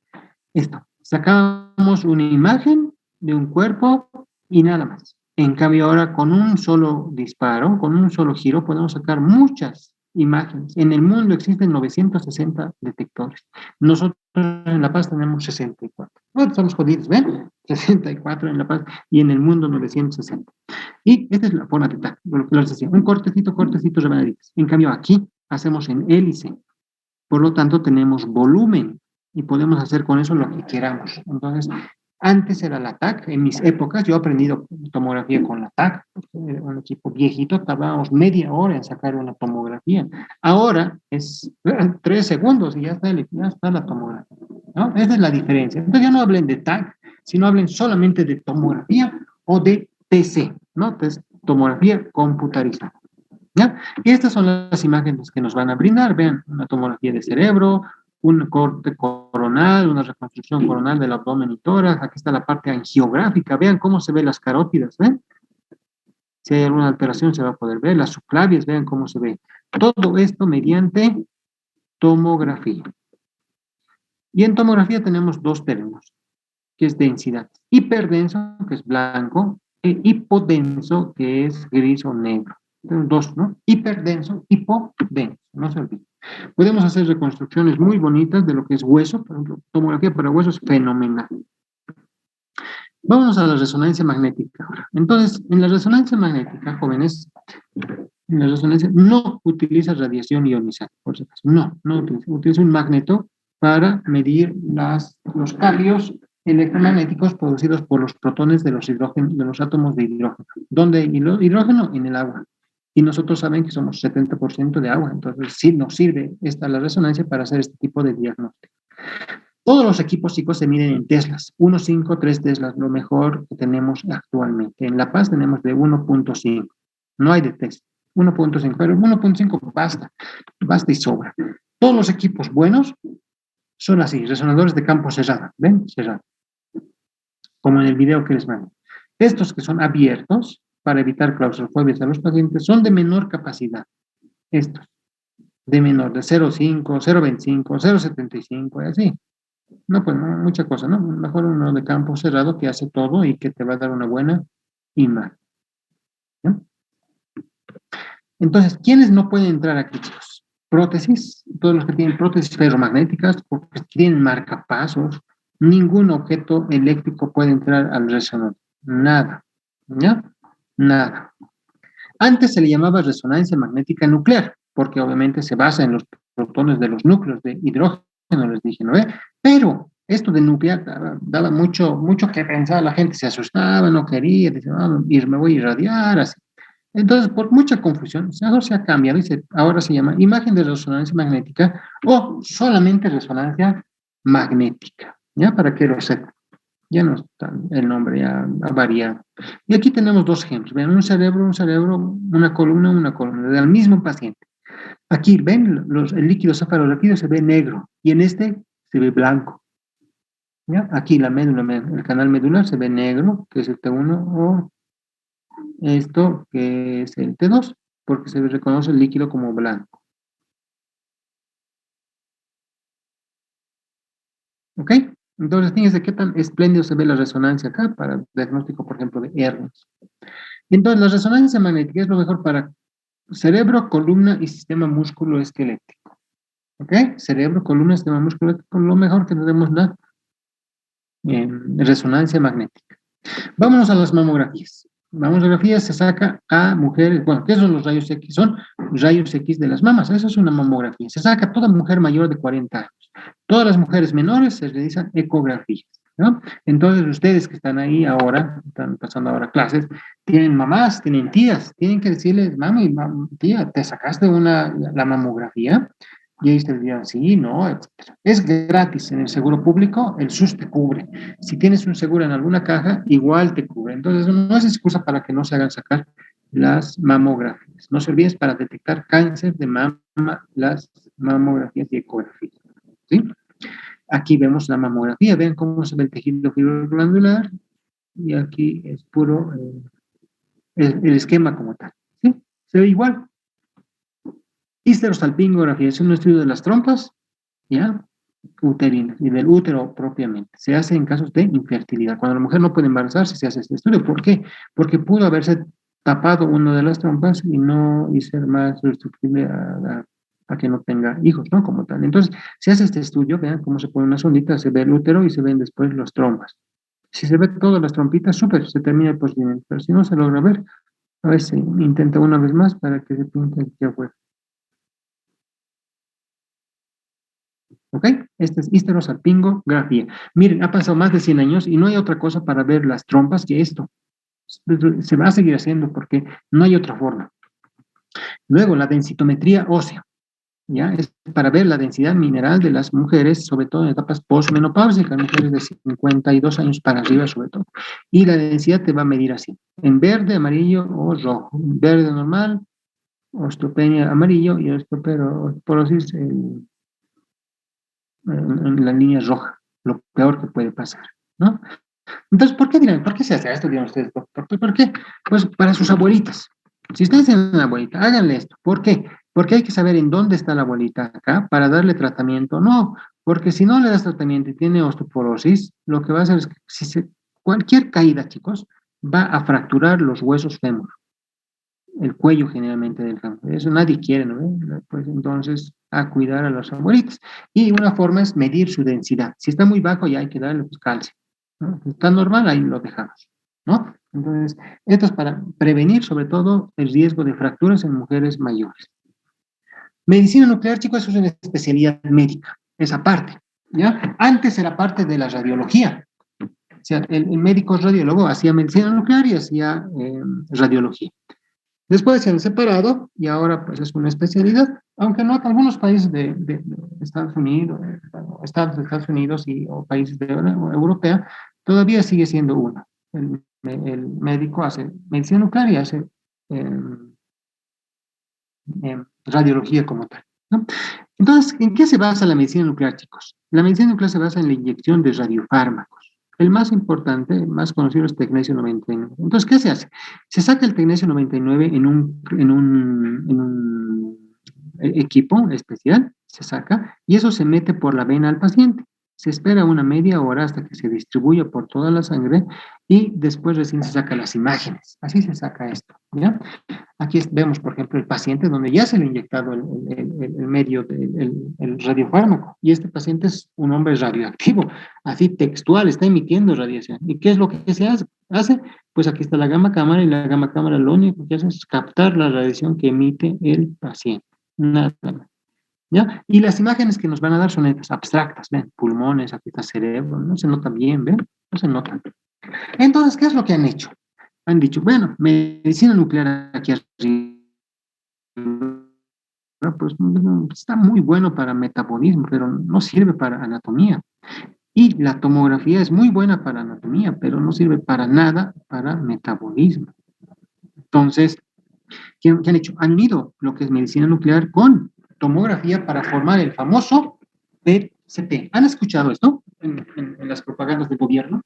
Speaker 1: Esto. Sacamos una imagen de un cuerpo y nada más. En cambio, ahora con un solo disparo, con un solo giro, podemos sacar muchas imágenes. En el mundo existen 960 detectores. Nosotros en La Paz tenemos 64. Bueno, estamos jodidos, ¿ven? 64 en La Paz y en el mundo 960. Y esta es la forma de TAC, lo que les decía, un cortecito, rebanaditas. En cambio, aquí hacemos en hélice. Por lo tanto, tenemos volumen y podemos hacer con eso lo que queramos. Entonces, antes era la TAC, en mis épocas, yo he aprendido tomografía con la TAC, era un equipo viejito, tardábamos media hora en sacar una tomografía. Ahora es 3 segundos y ya está la tomografía, ¿no? Esa es la diferencia. Entonces ya no hablen de TAC, sino hablen solamente de tomografía o de TC, ¿no? Entonces, tomografía computarizada. ¿Ya? Y estas son las imágenes que nos van a brindar. Vean, una tomografía de cerebro, un corte coronal, una reconstrucción coronal del abdomen y tórax. Aquí está la parte angiográfica. Vean cómo se ven las carótidas, ¿ven? Si hay alguna alteración se va a poder ver. Las subclavias, vean cómo se ve. Todo esto mediante tomografía. Y en tomografía tenemos dos términos. que es densidad. Hiperdenso, que es blanco, e hipodenso, que es gris o negro. Tenemos dos, ¿no? Hiperdenso, hipodenso, no se olvide. Podemos hacer reconstrucciones muy bonitas de lo que es hueso, por ejemplo, tomografía para hueso es fenomenal. Vámonos a la resonancia magnética ahora. Entonces, en la resonancia magnética, jóvenes, en la resonancia no utiliza radiación ionizante, por si acaso. No utiliza. Utiliza un magneto para medir los cambios electromagnéticos producidos por los protones de los átomos de hidrógeno. ¿Dónde hay hidrógeno? En el agua. Y nosotros saben que somos 70% de agua, entonces sí nos sirve la resonancia para hacer este tipo de diagnóstico. Todos los equipos, chicos, se miden en teslas, 1,5, 3 teslas, lo mejor que tenemos actualmente. En La Paz tenemos de 1,5, no hay de Tesla, 1,5, pero 1,5 basta y sobra. Todos los equipos buenos son así, resonadores de campo cerrado, ¿ven? Cerrado, como en el video que les mando. Estos que son abiertos, para evitar claustrofobias a los pacientes, son de menor capacidad, estos, de menor, de 0,5, 0,25, 0,75, y así. No, pues no, mucha cosa, ¿no? Mejor uno de campo cerrado que hace todo y que te va a dar una buena imagen. ¿No? Entonces, ¿quiénes no pueden entrar aquí, chicos? Prótesis, todos los que tienen prótesis ferromagnéticas, porque tienen marcapasos, ningún objeto eléctrico puede entrar al resonador. Nada. ¿Ya? Nada. Antes se le llamaba resonancia magnética nuclear, porque obviamente se basa en los protones de los núcleos de hidrógeno, les dije, ¿no? Pero esto de nuclear daba mucho que pensar, la gente se asustaba, no quería, decía, me voy a irradiar, así. Entonces, por mucha confusión, ahora se ha cambiado y ahora se llama imagen de resonancia magnética o solamente resonancia magnética, ¿ya? Para que lo sepan. Ya no está, el nombre ya ha variado. Y aquí tenemos dos ejemplos. Vean, un cerebro, una columna, del mismo paciente. Aquí, ven, el líquido cefalorraquídeo se ve negro y en este se ve blanco. ¿Ya? Aquí la médula, el canal medular se ve negro, que es el T1, o esto, que es el T2, porque se reconoce el líquido como blanco. ¿Ok? Entonces, fíjense qué tan espléndido se ve la resonancia acá para diagnóstico, por ejemplo, de hernias. Entonces, la resonancia magnética es lo mejor para cerebro, columna y sistema músculo-esquelético. ¿Ok? Cerebro, columna, sistema músculo-esquelético, lo mejor que tenemos la resonancia magnética. Vámonos a las mamografías. Mamografías se saca a mujeres, bueno, ¿qué son los rayos X? Son rayos X de las mamas, eso es una mamografía. Se saca a toda mujer mayor de 40 años. Todas las mujeres menores se realizan ecografías, ¿no? Entonces, ustedes que están ahí ahora, están pasando ahora clases, tienen mamás, tienen tías, tienen que decirles, mami, tía, ¿te sacaste la mamografía? Y ahí te dirían, sí, no, etc. Es gratis en el seguro público, el SUS te cubre. Si tienes un seguro en alguna caja, igual te cubre. Entonces, no es excusa para que no se hagan sacar las mamografías. No se olviden para detectar cáncer de mama, las mamografías y ecografías. ¿Sí? Aquí vemos la mamografía, vean cómo se ve el tejido fibroglandular y aquí es puro el esquema como tal. ¿Sí? Se ve igual. Histerosalpingografía es un estudio de las trompas, ¿ya? Uterinas y del útero propiamente. Se hace en casos de infertilidad. Cuando la mujer no puede embarazarse, se hace este estudio. ¿Por qué? Porque pudo haberse tapado una de las trompas y ser más susceptible a que no tenga hijos, ¿no? Como tal. Entonces, se hace este estudio, vean cómo se pone una sondita, se ve el útero y se ven después las trompas. Si se ve todas las trompitas, súper, se termina el procedimiento. Pero si no se logra ver, a veces se intenta una vez más para que se pinte aquí afuera. ¿Ok? Este es histerosalpingografía. Miren, ha pasado más de 100 años y no hay otra cosa para ver las trompas que esto. Se va a seguir haciendo porque no hay otra forma. Luego, la densitometría ósea. ¿Ya? Es para ver la densidad mineral de las mujeres, sobre todo en etapas postmenopáusicas, mujeres de 52 años para arriba, sobre todo. Y la densidad te va a medir así, en verde, amarillo o rojo. Verde normal, osteopenia amarillo y osteoporosis en la línea roja, lo peor que puede pasar, ¿no? Entonces, ¿por qué se hace esto, dirán ustedes? ¿Por qué? Pues para sus abuelitas. Si ustedes tienen una abuelita, háganle esto. ¿Por qué? Porque hay que saber en dónde está la abuelita acá para darle tratamiento. No porque si no le das tratamiento y tiene osteoporosis, lo que va a hacer es que cualquier caída, chicos, va a fracturar los huesos fémur, el cuello generalmente del fémur. Eso nadie quiere, ¿no? Pues entonces, a cuidar a los abuelitos. Y una forma es medir su densidad. Si está muy bajo, ya hay que darle pues, calcio, ¿no? Si está normal, ahí lo dejamos, ¿no? Entonces, esto es para prevenir sobre todo el riesgo de fracturas en mujeres mayores. Medicina nuclear, chicos, eso es una especialidad médica, esa parte, ¿ya? Antes era parte de la radiología. O sea, el médico radiólogo hacía medicina nuclear y hacía radiología. Después se han separado y ahora pues es una especialidad, aunque no algunos países de Estados Unidos, estados de Estados Unidos o países de Europea, todavía sigue siendo uno. El médico hace medicina nuclear y hace radiología como tal, ¿no? Entonces, ¿en qué se basa la medicina nuclear, chicos? La medicina nuclear se basa en la inyección de radiofármacos. El más importante, el más conocido es tecnesio 99. Entonces, ¿qué se hace? Se saca el tecnesio 99 en un equipo especial, se saca, y eso se mete por la vena al paciente. Se espera una media hora hasta que se distribuya por toda la sangre y después recién se saca las imágenes. Así se saca esto, ¿ya? Aquí vemos, por ejemplo, el paciente donde ya se le ha inyectado el medio, el radiofármaco, y este paciente es un hombre radioactivo, así textual, está emitiendo radiación. ¿Y qué es lo que se hace? Pues aquí está la gamma cámara, y la gamma cámara lo único que hace es captar la radiación que emite el paciente. Nada más. ¿Ya? Y las imágenes que nos van a dar son estas, abstractas, ¿ven? Pulmones, aquí está cerebro, no se nota bien, ¿ven? No se nota. Entonces, ¿qué es lo que han hecho? Han dicho, bueno, medicina nuclear aquí arriba, pues está muy bueno para metabolismo, pero no sirve para anatomía. Y la tomografía es muy buena para anatomía, pero no sirve para nada para metabolismo. Entonces, ¿qué han hecho? Han unido lo que es medicina nuclear con tomografía para formar el famoso PET-CT. ¿Han escuchado esto en las propagandas del gobierno?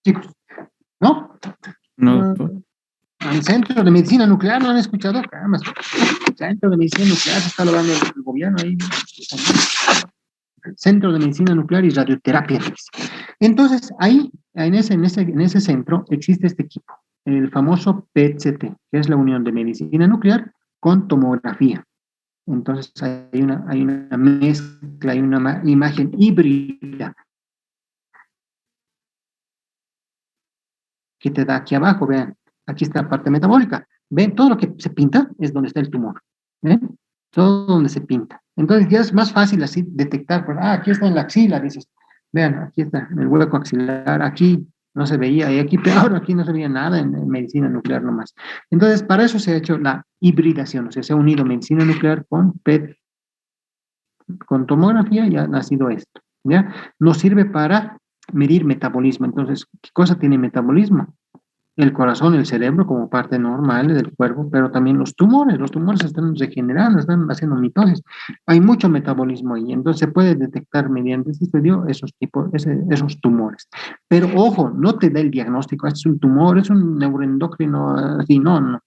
Speaker 1: Chicos, ¿no?
Speaker 3: No, doctor.
Speaker 1: El Centro de Medicina Nuclear, ¿no han escuchado? Caramba, el Centro de Medicina Nuclear se está logrando el gobierno ahí. Centro de Medicina Nuclear y Radioterapia. Entonces, ahí, en ese centro, existe este equipo, el famoso PET-CT, que es la unión de medicina nuclear con tomografía. Entonces, hay una mezcla, hay una imagen híbrida que te da aquí abajo, vean, aquí está la parte metabólica. Ven, todo lo que se pinta es donde está el tumor. ¿Ven? Todo donde se pinta. Entonces ya es más fácil así detectar, pues, aquí está en la axila, dices, vean, aquí está en el hueco axilar, aquí no se veía, y aquí peor, aquí no se veía nada en medicina nuclear nomás. Entonces, para eso se ha hecho la hibridación, o sea, se ha unido medicina nuclear con PET, con tomografía, y ha nacido esto, ¿ya? Nos sirve para medir metabolismo. Entonces, ¿qué cosa tiene metabolismo? El corazón, el cerebro como parte normal del cuerpo, pero también los tumores están regenerando, están haciendo mitosis. Hay mucho metabolismo ahí, entonces se puede detectar mediante este estudio esos tumores. Pero ojo, no te da el diagnóstico, este es un tumor, es un neuroendocrino, así, no.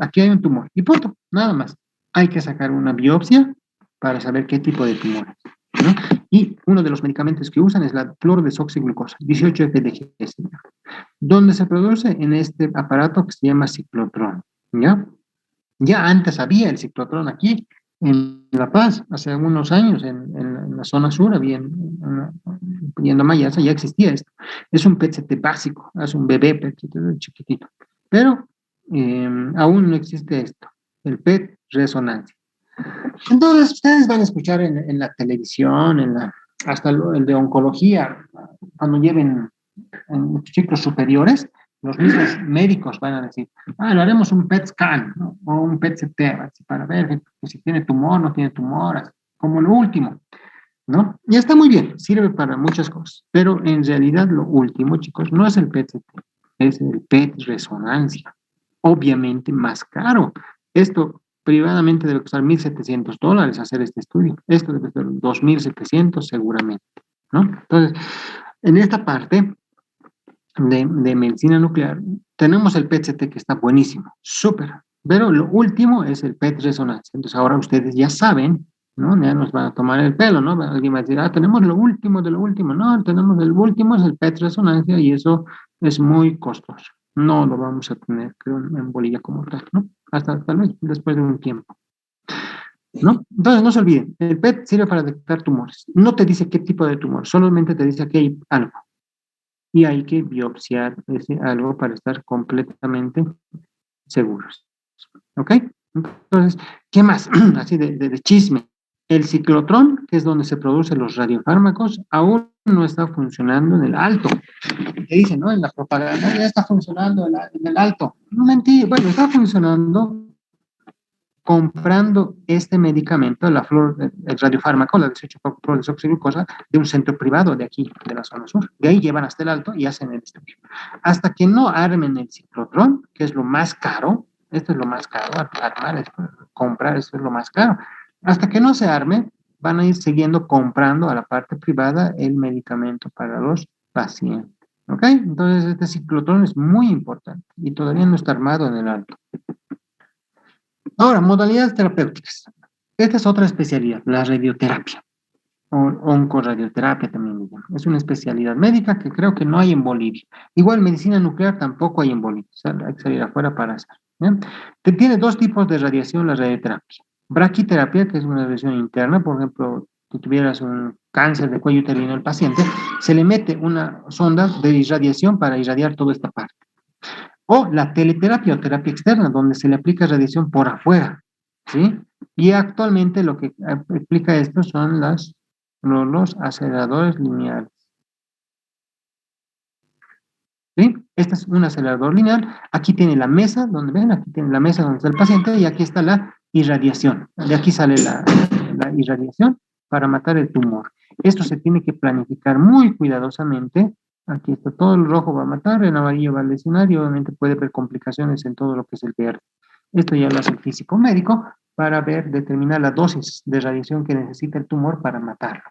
Speaker 1: Aquí hay un tumor, y punto, nada más. Hay que sacar una biopsia para saber qué tipo de tumor es, ¿no? Y uno de los medicamentos que usan es la clordesoxiglucosa, 18-FDG, donde se produce en este aparato que se llama ciclotrón, ¿ya? Ya antes había el ciclotrón aquí en La Paz, hace algunos años, en la zona sur, yendo a Mayasa, ya existía esto. Es un PET-CT básico, es un bebé PET-CT chiquitito, pero aún no existe esto, el PET resonancia. Entonces, ustedes van a escuchar en la televisión, hasta el de oncología, cuando lleven en ciclos superiores, los mismos médicos van a decir, lo haremos un PET scan, ¿no? O un PET-CT, para ver si tiene tumor, no tiene tumor, como lo último, ¿no? Y está muy bien, sirve para muchas cosas, pero en realidad lo último, chicos, no es el PET-CT, es el PET resonancia, obviamente más caro. Esto privadamente debe costar $1,700 hacer este estudio. Esto debe ser 2,700 seguramente, ¿no? Entonces, en esta parte de medicina nuclear, tenemos el PET-CT que está buenísimo, súper, Pero lo último es el PET resonancia. Entonces ahora ustedes ya saben, ¿no? Ya nos van a tomar el pelo, ¿no? Alguien va a decir, tenemos lo último de lo último. No, tenemos el último, es el PET resonancia y eso es muy costoso. No lo vamos a tener, creo, en Bolivia como tal, ¿no? Hasta tal vez después de un tiempo, ¿no? Entonces no se olviden, el PET sirve para detectar tumores. No te dice qué tipo de tumor, solamente te dice que hay algo. Y hay que biopsiar ese algo para estar completamente seguros. ¿Ok? Entonces, ¿qué más? Así de chisme. El ciclotrón, que es donde se producen los radiofármacos, aún no está funcionando en el alto. Te dicen, ¿no? En la propaganda, ya está funcionando en el alto. No, mentira, bueno, está funcionando comprando este medicamento, la flor, el radiofármaco, la 18-prodesoxiglucosa, de un centro privado de aquí, de la zona sur. De ahí llevan hasta el alto y hacen el estudio. Hasta que no armen el ciclotrón, que es lo más caro, esto es lo más caro, armar, comprar, esto es lo más caro. Hasta que no se arme, van a ir siguiendo comprando a la parte privada el medicamento para los pacientes. ¿Ok? Entonces, este ciclotrón es muy importante y todavía no está armado en el alto. Ahora, modalidades terapéuticas. Esta es otra especialidad, la radioterapia, o oncorradioterapia también. Es una especialidad médica que creo que no hay en Bolivia. Igual medicina nuclear tampoco hay en Bolivia, o sea, hay que salir afuera para hacer. Tiene dos tipos de radiación la radioterapia. Braquiterapia, que es una radiación interna, por ejemplo, si tuvieras un cáncer de cuello uterino al paciente, se le mete una sonda de irradiación para irradiar toda esta parte. O la teleterapia o terapia externa, donde se le aplica radiación por afuera, ¿sí? Y actualmente lo que explica esto son los aceleradores lineales, ¿sí? Este es un acelerador lineal. Aquí tiene la mesa, donde ven, aquí tiene la mesa donde está el paciente y aquí está la irradiación. De aquí sale la irradiación para matar el tumor. Esto se tiene que planificar muy cuidadosamente. Aquí está todo el rojo va a matar, el amarillo va a lesionar y obviamente puede haber complicaciones en todo lo que es el verde. Esto ya lo hace el físico médico para determinar la dosis de radiación que necesita el tumor para matarlo.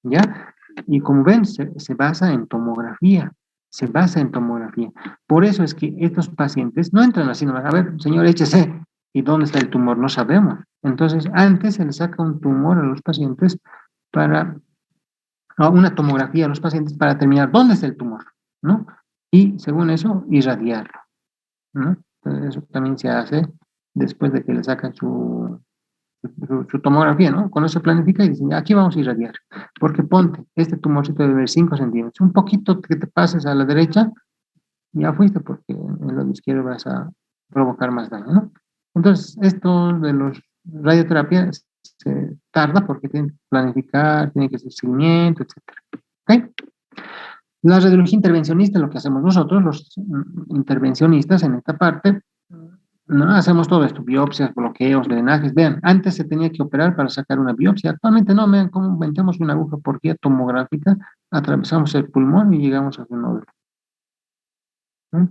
Speaker 1: ¿Ya? Y como ven, se basa en tomografía. Se basa en tomografía. Por eso es que estos pacientes no entran así nomás. A ver, señor, échese. ¿Y dónde está el tumor? No sabemos. Entonces, antes se le saca un tumor a los pacientes una tomografía a los pacientes para determinar dónde está el tumor, ¿no? Y según eso, irradiarlo, ¿no? Entonces, eso también se hace después de que le sacan su tomografía, ¿no? Con eso se planifica y dicen, aquí vamos a irradiar. Porque ponte, este tumorcito debe ver 5 centímetros. Un poquito que te pases a la derecha, ya fuiste, porque en el lado izquierdo vas a provocar más daño, ¿no? Entonces, esto de los radioterapias se tarda porque tienen que planificar, tienen que hacer seguimiento, etcétera. ¿Ok? La radiología intervencionista, lo que hacemos nosotros, los intervencionistas en esta parte, ¿no? Hacemos todo esto, biopsias, bloqueos, drenajes. Vean, antes se tenía que operar para sacar una biopsia. Actualmente no, vean cómo metemos una aguja por vía tomográfica, atravesamos el pulmón y llegamos a su nódulo. ¿No?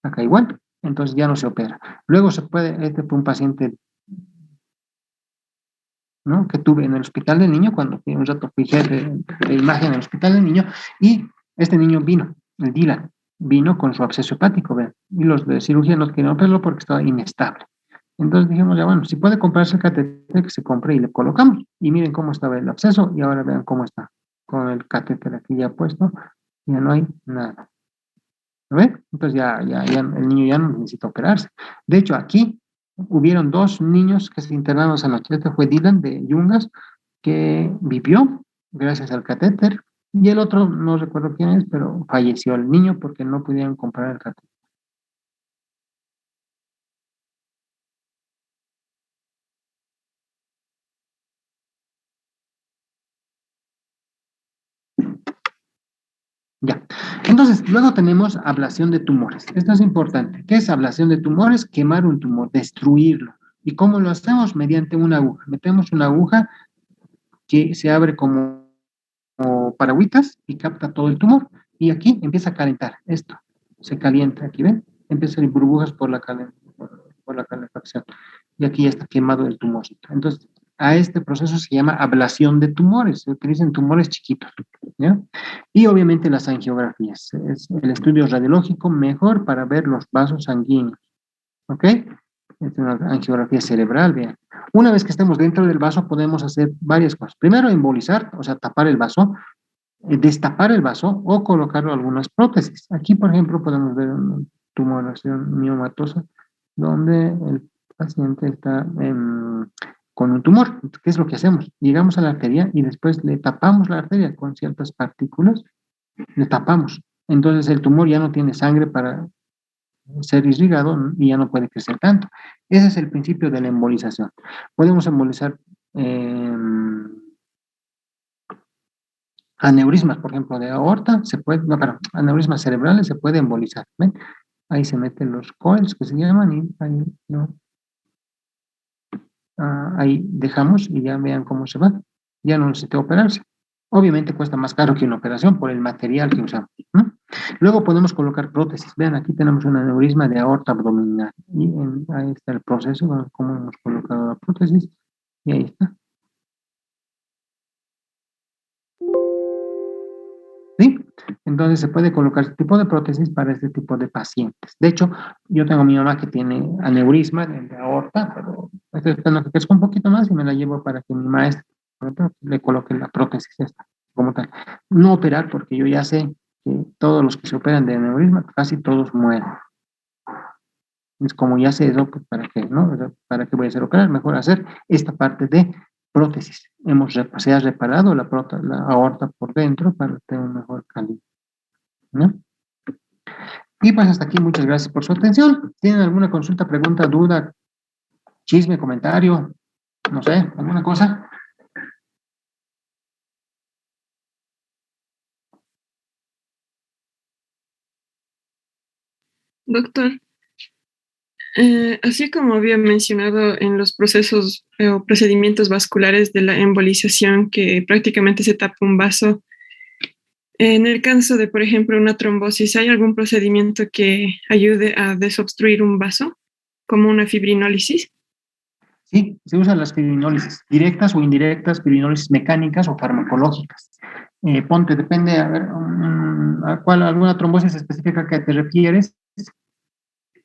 Speaker 1: Acá igual, entonces ya no se opera. Luego se puede, fue un paciente, ¿no? Que tuve en el hospital del niño, cuando fui un rato fui jefe de imagen en el hospital del niño, y este niño vino, el Dylan, vino con su absceso hepático, vean, y los de cirugía no querían operarlo porque estaba inestable. Entonces dijimos, ya bueno, si puede comprarse el catéter, que se compre y le colocamos. Y miren cómo estaba el absceso, y ahora vean cómo está, con el catéter aquí ya puesto, ya no hay nada. ¿Lo ven? Entonces ya el niño ya no necesita operarse. De hecho, aquí hubieron 2 niños que se internaron esa noche. Este fue Dylan de Yungas, que vivió gracias al catéter, y el otro, no recuerdo quién es, pero falleció el niño porque no pudieron comprar el catéter. Ya. Entonces, luego tenemos ablación de tumores. Esto es importante. ¿Qué es ablación de tumores? Quemar un tumor, destruirlo. ¿Y cómo lo hacemos? Mediante una aguja. Metemos una aguja que se abre como paragüitas y capta todo el tumor. Y aquí empieza a calentar esto. Se calienta, aquí ven, empieza a salir burbujas por la calefacción. Y aquí ya está quemado el tumorcito. Entonces, a este proceso se llama ablación de tumores. Se utilizan tumores chiquitos, ¿ya? Y obviamente las angiografías. Es el estudio radiológico mejor para ver los vasos sanguíneos, ¿ok? Es una angiografía cerebral, vean. Una vez que estemos dentro del vaso, podemos hacer varias cosas. Primero, embolizar, o sea, tapar el vaso, destapar el vaso o colocar algunas prótesis. Aquí, por ejemplo, podemos ver una tumoración miomatosa donde el paciente está con un tumor. ¿Qué es lo que hacemos? Llegamos a la arteria y después le tapamos la arteria con ciertas partículas, le tapamos. Entonces el tumor ya no tiene sangre para ser irrigado y ya no puede crecer tanto. Ese es el principio de la embolización. Podemos embolizar aneurismas, por ejemplo, de aorta, se puede, no, perdón, aneurismas cerebrales se puede embolizar. ¿Ven? Ahí se meten los coils que se llaman y ahí, no, ahí dejamos y ya vean cómo se va. Ya no necesita operarse. Obviamente cuesta más caro que una operación por el material que usamos, ¿no? Luego podemos colocar prótesis. Vean, aquí tenemos un aneurisma de aorta abdominal. Y ahí está el proceso, cómo hemos colocado la prótesis. Y ahí está. ¿Sí? Entonces se puede colocar este tipo de prótesis para este tipo de pacientes. De hecho, yo tengo a mi mamá que tiene aneurisma de aorta, pero estoy esperando que crezca un poquito más y me la llevo para que mi maestra le coloque la prótesis esta, como tal. No operar, porque yo ya sé que todos los que se operan de aneurisma, casi todos mueren. Es como ya sé eso, pues ¿para qué, no? ¿Para qué voy a hacer operar? Mejor hacer esta parte de prótesis. Se ha reparado la aorta por dentro para tener un mejor calidad, ¿no? Y pues hasta aquí, muchas gracias por su atención. ¿Tienen alguna consulta, pregunta, duda, chisme, comentario? No sé, alguna cosa.
Speaker 6: Doctor, así como había mencionado en los procesos o procedimientos vasculares de la embolización, que prácticamente se tapa un vaso, en el caso de, por ejemplo, una trombosis, ¿hay algún procedimiento que ayude a desobstruir un vaso, como una fibrinólisis?
Speaker 1: Sí, se usan las fibrinólisis directas o indirectas, fibrinólisis mecánicas o farmacológicas. Ponte, depende, a ver, a cuál, alguna trombosis específica que te refieres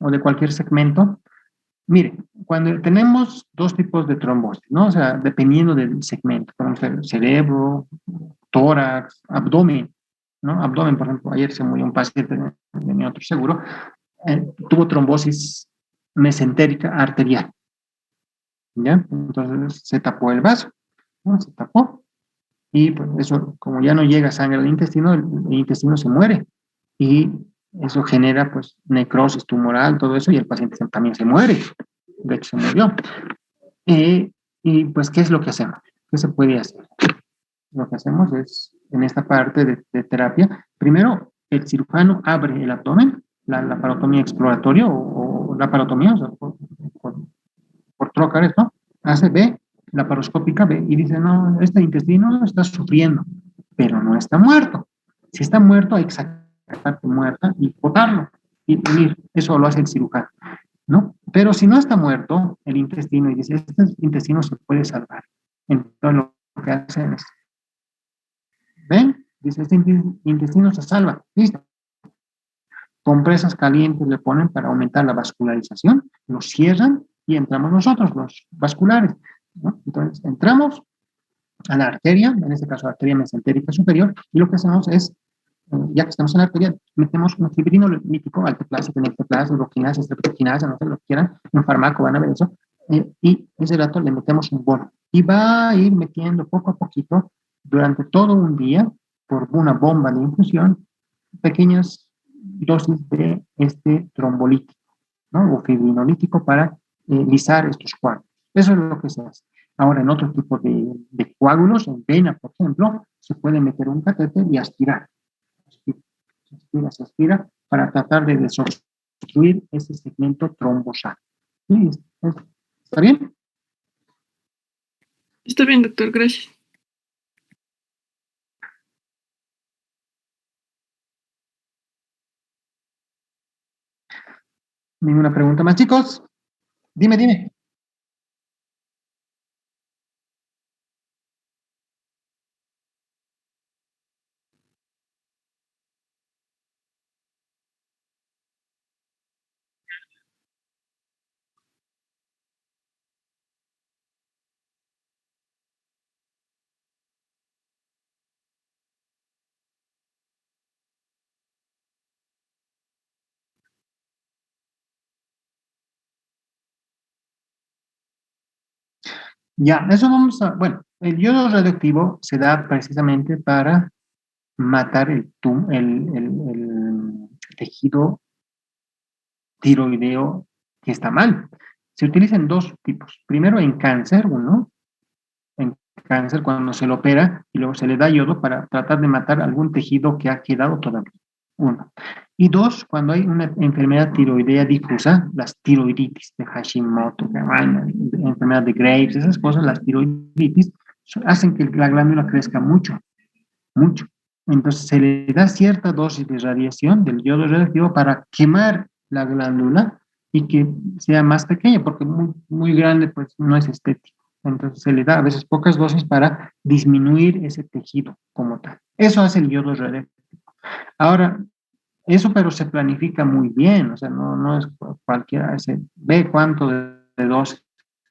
Speaker 1: o de cualquier segmento. Mire, cuando tenemos dos tipos de trombosis, ¿no? O sea, dependiendo del segmento, podemos ser cerebro, tórax, abdomen, ¿no? Abdomen, por ejemplo, ayer se murió un paciente de mi otro seguro, tuvo trombosis mesentérica arterial, ¿ya? Entonces se tapó el vaso, ¿no? Se tapó y pues eso, como ya no llega sangre al intestino, el intestino se muere y eso genera pues necrosis tumoral, todo eso, y el paciente también se muere, de hecho se murió. Y pues, ¿qué es lo que hacemos? ¿Qué se puede hacer? Lo que hacemos es, en esta parte de terapia, primero el cirujano abre el abdomen, la laparotomía exploratoria o laparotomía, o sea, por trocar esto, hace, ve, laparoscópica, ve y dice, no, este intestino está sufriendo, pero no está muerto. Si está muerto, hay que sacar parte muerta y botarlo. Y unir, eso lo hace el cirujano, ¿no? Pero si no está muerto el intestino y dice, este intestino se puede salvar. Entonces lo que hacen es, ven, dice, este intestino se salva, listo. Compresas calientes le ponen para aumentar la vascularización, lo cierran y entramos nosotros, los vasculares, ¿no? Entonces entramos a la arteria, en este caso arteria mesentérica superior, y lo que hacemos es, ya que estamos en la arteria, metemos un fibrinolítico, alteplase, tenecteplase, uroquinasa, streptoquinasa, no sé lo que quieran, un fármaco, van a ver eso, y ese rato le metemos un bono. Y va a ir metiendo poco a poquito, durante todo un día, por una bomba de infusión, pequeñas dosis de este trombolítico, ¿no? O fibrinolítico para lisar estos coágulos. Eso es lo que se hace. Ahora, en otro tipo de coágulos, en vena, por ejemplo, se puede meter un catéter y aspirar. Se aspira para tratar de desobstruir ese segmento trombosal. ¿Sí? ¿Está bien?
Speaker 6: Está bien, doctor, gracias.
Speaker 1: ¿Ninguna pregunta más, chicos? Dime. Ya, eso vamos a, bueno, el yodo radioactivo se da precisamente para matar el tejido tiroideo que está mal. Se utilizan dos tipos. Primero en cáncer, en cáncer cuando se lo opera y luego se le da yodo para tratar de matar algún tejido que ha quedado todavía. Uno. Y dos, cuando hay una enfermedad tiroidea difusa, las tiroiditis de Hashimoto, enfermedad de Graves, esas cosas, las tiroiditis, hacen que la glándula crezca mucho, mucho. Entonces se le da cierta dosis de radiación del yodo radioactivo para quemar la glándula y que sea más pequeña, porque muy grande pues no es estético. Entonces se le da a veces pocas dosis para disminuir ese tejido como tal. Eso hace el yodo radioactivo. Ahora, eso pero se planifica muy bien, o sea, no es cualquiera, se ve cuánto de dosis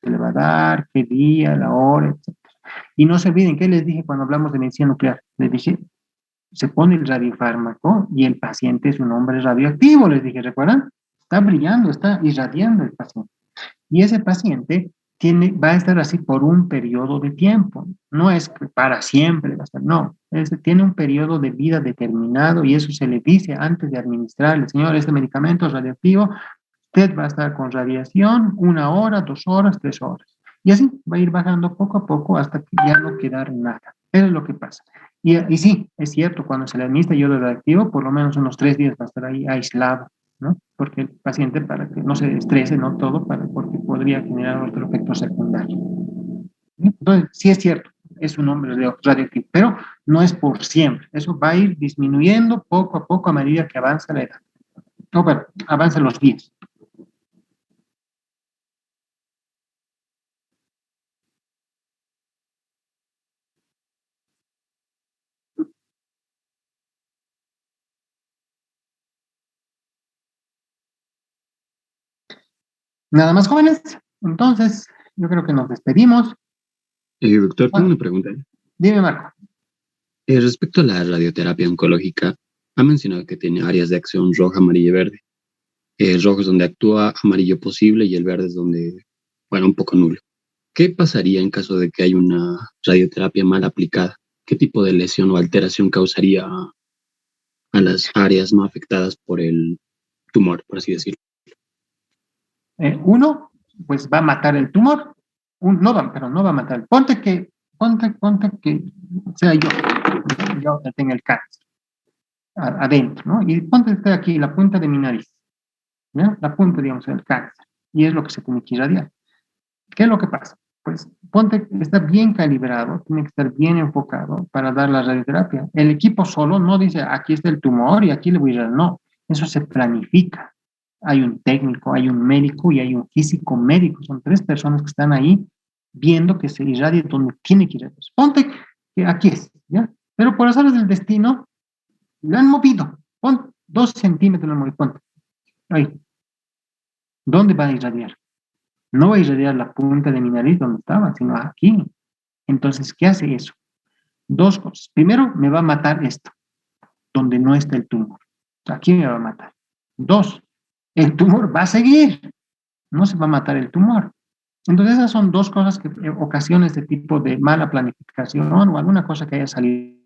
Speaker 1: se le va a dar, qué día, la hora, etc. Y no se olviden, ¿qué les dije cuando hablamos de medicina nuclear? Les dije, se pone el radiofármaco y el paciente es un hombre radioactivo, les dije, ¿recuerdan? Está brillando, está irradiando el paciente. Y ese paciente va a estar así por un periodo de tiempo. No es que para siempre va a estar, no. Tiene un periodo de vida determinado y eso se le dice antes de administrarle, señor, este medicamento es radioactivo, usted va a estar con radiación 1 hora, 2 horas, 3 horas. Y así va a ir bajando poco a poco hasta que ya no quedar nada. Eso es lo que pasa. Y sí, es cierto, cuando se le administra yodo radioactivo, por lo menos unos 3 días va a estar ahí aislado, ¿no? Porque el paciente, para que no se estrese, no todo, porque podría generar otro efecto secundario. ¿Sí? Entonces, sí es cierto, es un hombre radioactivo, pero no es por siempre. Eso va a ir disminuyendo poco a poco a medida que avanza la edad. No, pero avanzan los días. Nada más, jóvenes. Entonces, yo creo que nos despedimos.
Speaker 3: Doctor, tengo una pregunta.
Speaker 1: Dime, Marco.
Speaker 3: Respecto a la radioterapia oncológica, ha mencionado que tiene áreas de acción roja, amarilla y verde. El rojo es donde actúa, amarillo posible y el verde es donde, bueno, un poco nulo. ¿Qué pasaría en caso de que haya una radioterapia mal aplicada? ¿Qué tipo de lesión o alteración causaría a las áreas no afectadas por el tumor, por así decirlo?
Speaker 1: Uno, pues va a matar el tumor. Pero no va a matar. Ponte que sea yo que tenga el cáncer adentro, ¿no? Y ponte que aquí la punta de mi nariz, ¿ya? La punta, digamos, del cáncer. Y es lo que se tiene que irradiar. ¿Qué es lo que pasa? Pues ponte que está bien calibrado, tiene que estar bien enfocado para dar la radioterapia. El equipo solo no dice, aquí está el tumor y aquí le voy a irradiar. No, eso se planifica. Hay un técnico, hay un médico y hay un físico médico. Son 3 personas que están ahí viendo que se irradie donde tiene que irradiar. Ponte que aquí es, ¿ya? Pero por azares del destino, lo han movido. Pon 2 centímetros, lo han movido. Ponte. Ahí. ¿Dónde va a irradiar? No va a irradiar la punta de mi nariz donde estaba, sino aquí. Entonces, ¿qué hace eso? Dos cosas. Primero, me va a matar esto, donde no está el tumor. Aquí me va a matar. Dos, el tumor va a seguir. No se va a matar el tumor. Entonces, esas son dos cosas que ocasiones de tipo de mala planificación o alguna cosa que haya salido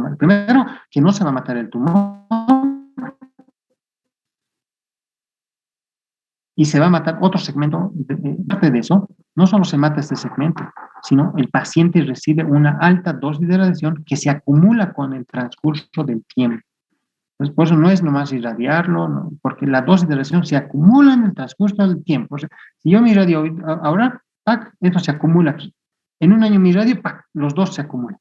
Speaker 1: mal. Primero, que no se va a matar el tumor. Y se va a matar otro segmento. Parte de eso, no solo se mata este segmento, sino el paciente recibe una alta dosis de radiación que se acumula con el transcurso del tiempo. Entonces, por eso no es nomás irradiarlo, no, porque la dosis de radiación se acumula en el transcurso del tiempo. O sea, si yo me irradio ahora, ¡pac!, esto se acumula aquí. En un año me irradio, ¡pac!, los dos se acumulan.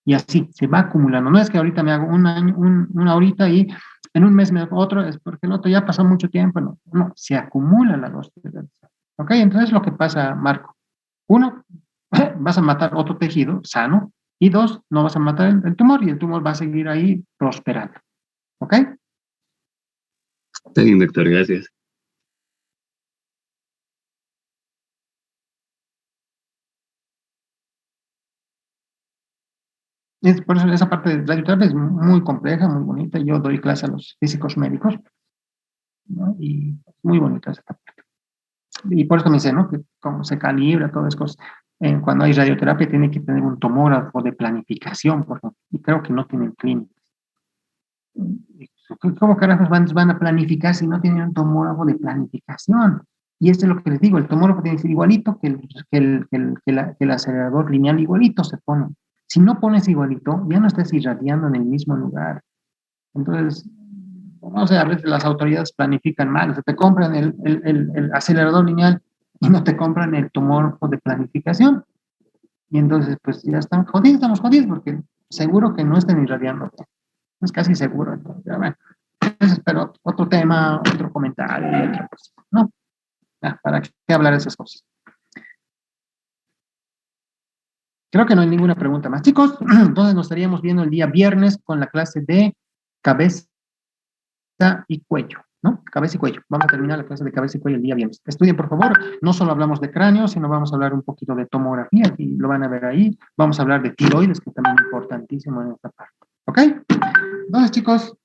Speaker 1: Y así, se va acumulando. No es que ahorita me hago un año, una horita y en un mes me hago otro, es porque el otro ya pasó mucho tiempo. No, se acumula la dosis de radiación. ¿Ok? Entonces, lo que pasa, Marco, uno, vas a matar otro tejido sano, y dos, no vas a matar el tumor, y el tumor va a seguir ahí prosperando. ¿Ok?
Speaker 3: Está bien, doctor, gracias.
Speaker 1: Por eso esa parte de radioterapia es muy compleja, muy bonita. Yo doy clase a los físicos médicos, ¿no? Y muy bonita esa parte. Y por eso me dice, ¿no? Que cómo se calibra, todas esas cosas. cuando hay radioterapia tiene que tener un tomógrafo de planificación, por ejemplo, y creo que no tienen clínicas. ¿Cómo carajos van a planificar si no tienen un tomógrafo de planificación? Y esto es lo que les digo, el tomógrafo tiene que ser igualito que el acelerador lineal, igualito se pone. Si no pones igualito, ya no estás irradiando en el mismo lugar. Entonces, no sé, a veces las autoridades planifican mal, o sea, te compran el acelerador lineal y no te compran el tomógrafo de planificación. Y entonces, pues ya estamos jodidos porque seguro que no están irradiando. Es casi seguro. Entonces, ya, bueno, entonces, pero otro tema, otro comentario y otra cosa, ¿no? Ya, ¿para qué hablar de esas cosas? Creo que no hay ninguna pregunta más. Chicos, entonces nos estaríamos viendo el día viernes con la clase de cabeza y cuello, ¿no? Cabeza y cuello. Vamos a terminar la clase de cabeza y cuello el día viernes. Estudien, por favor. No solo hablamos de cráneo, sino vamos a hablar un poquito de tomografía, y lo van a ver ahí. Vamos a hablar de tiroides, que también es importantísimo en esta parte. ¿Ok? Entonces, chicos,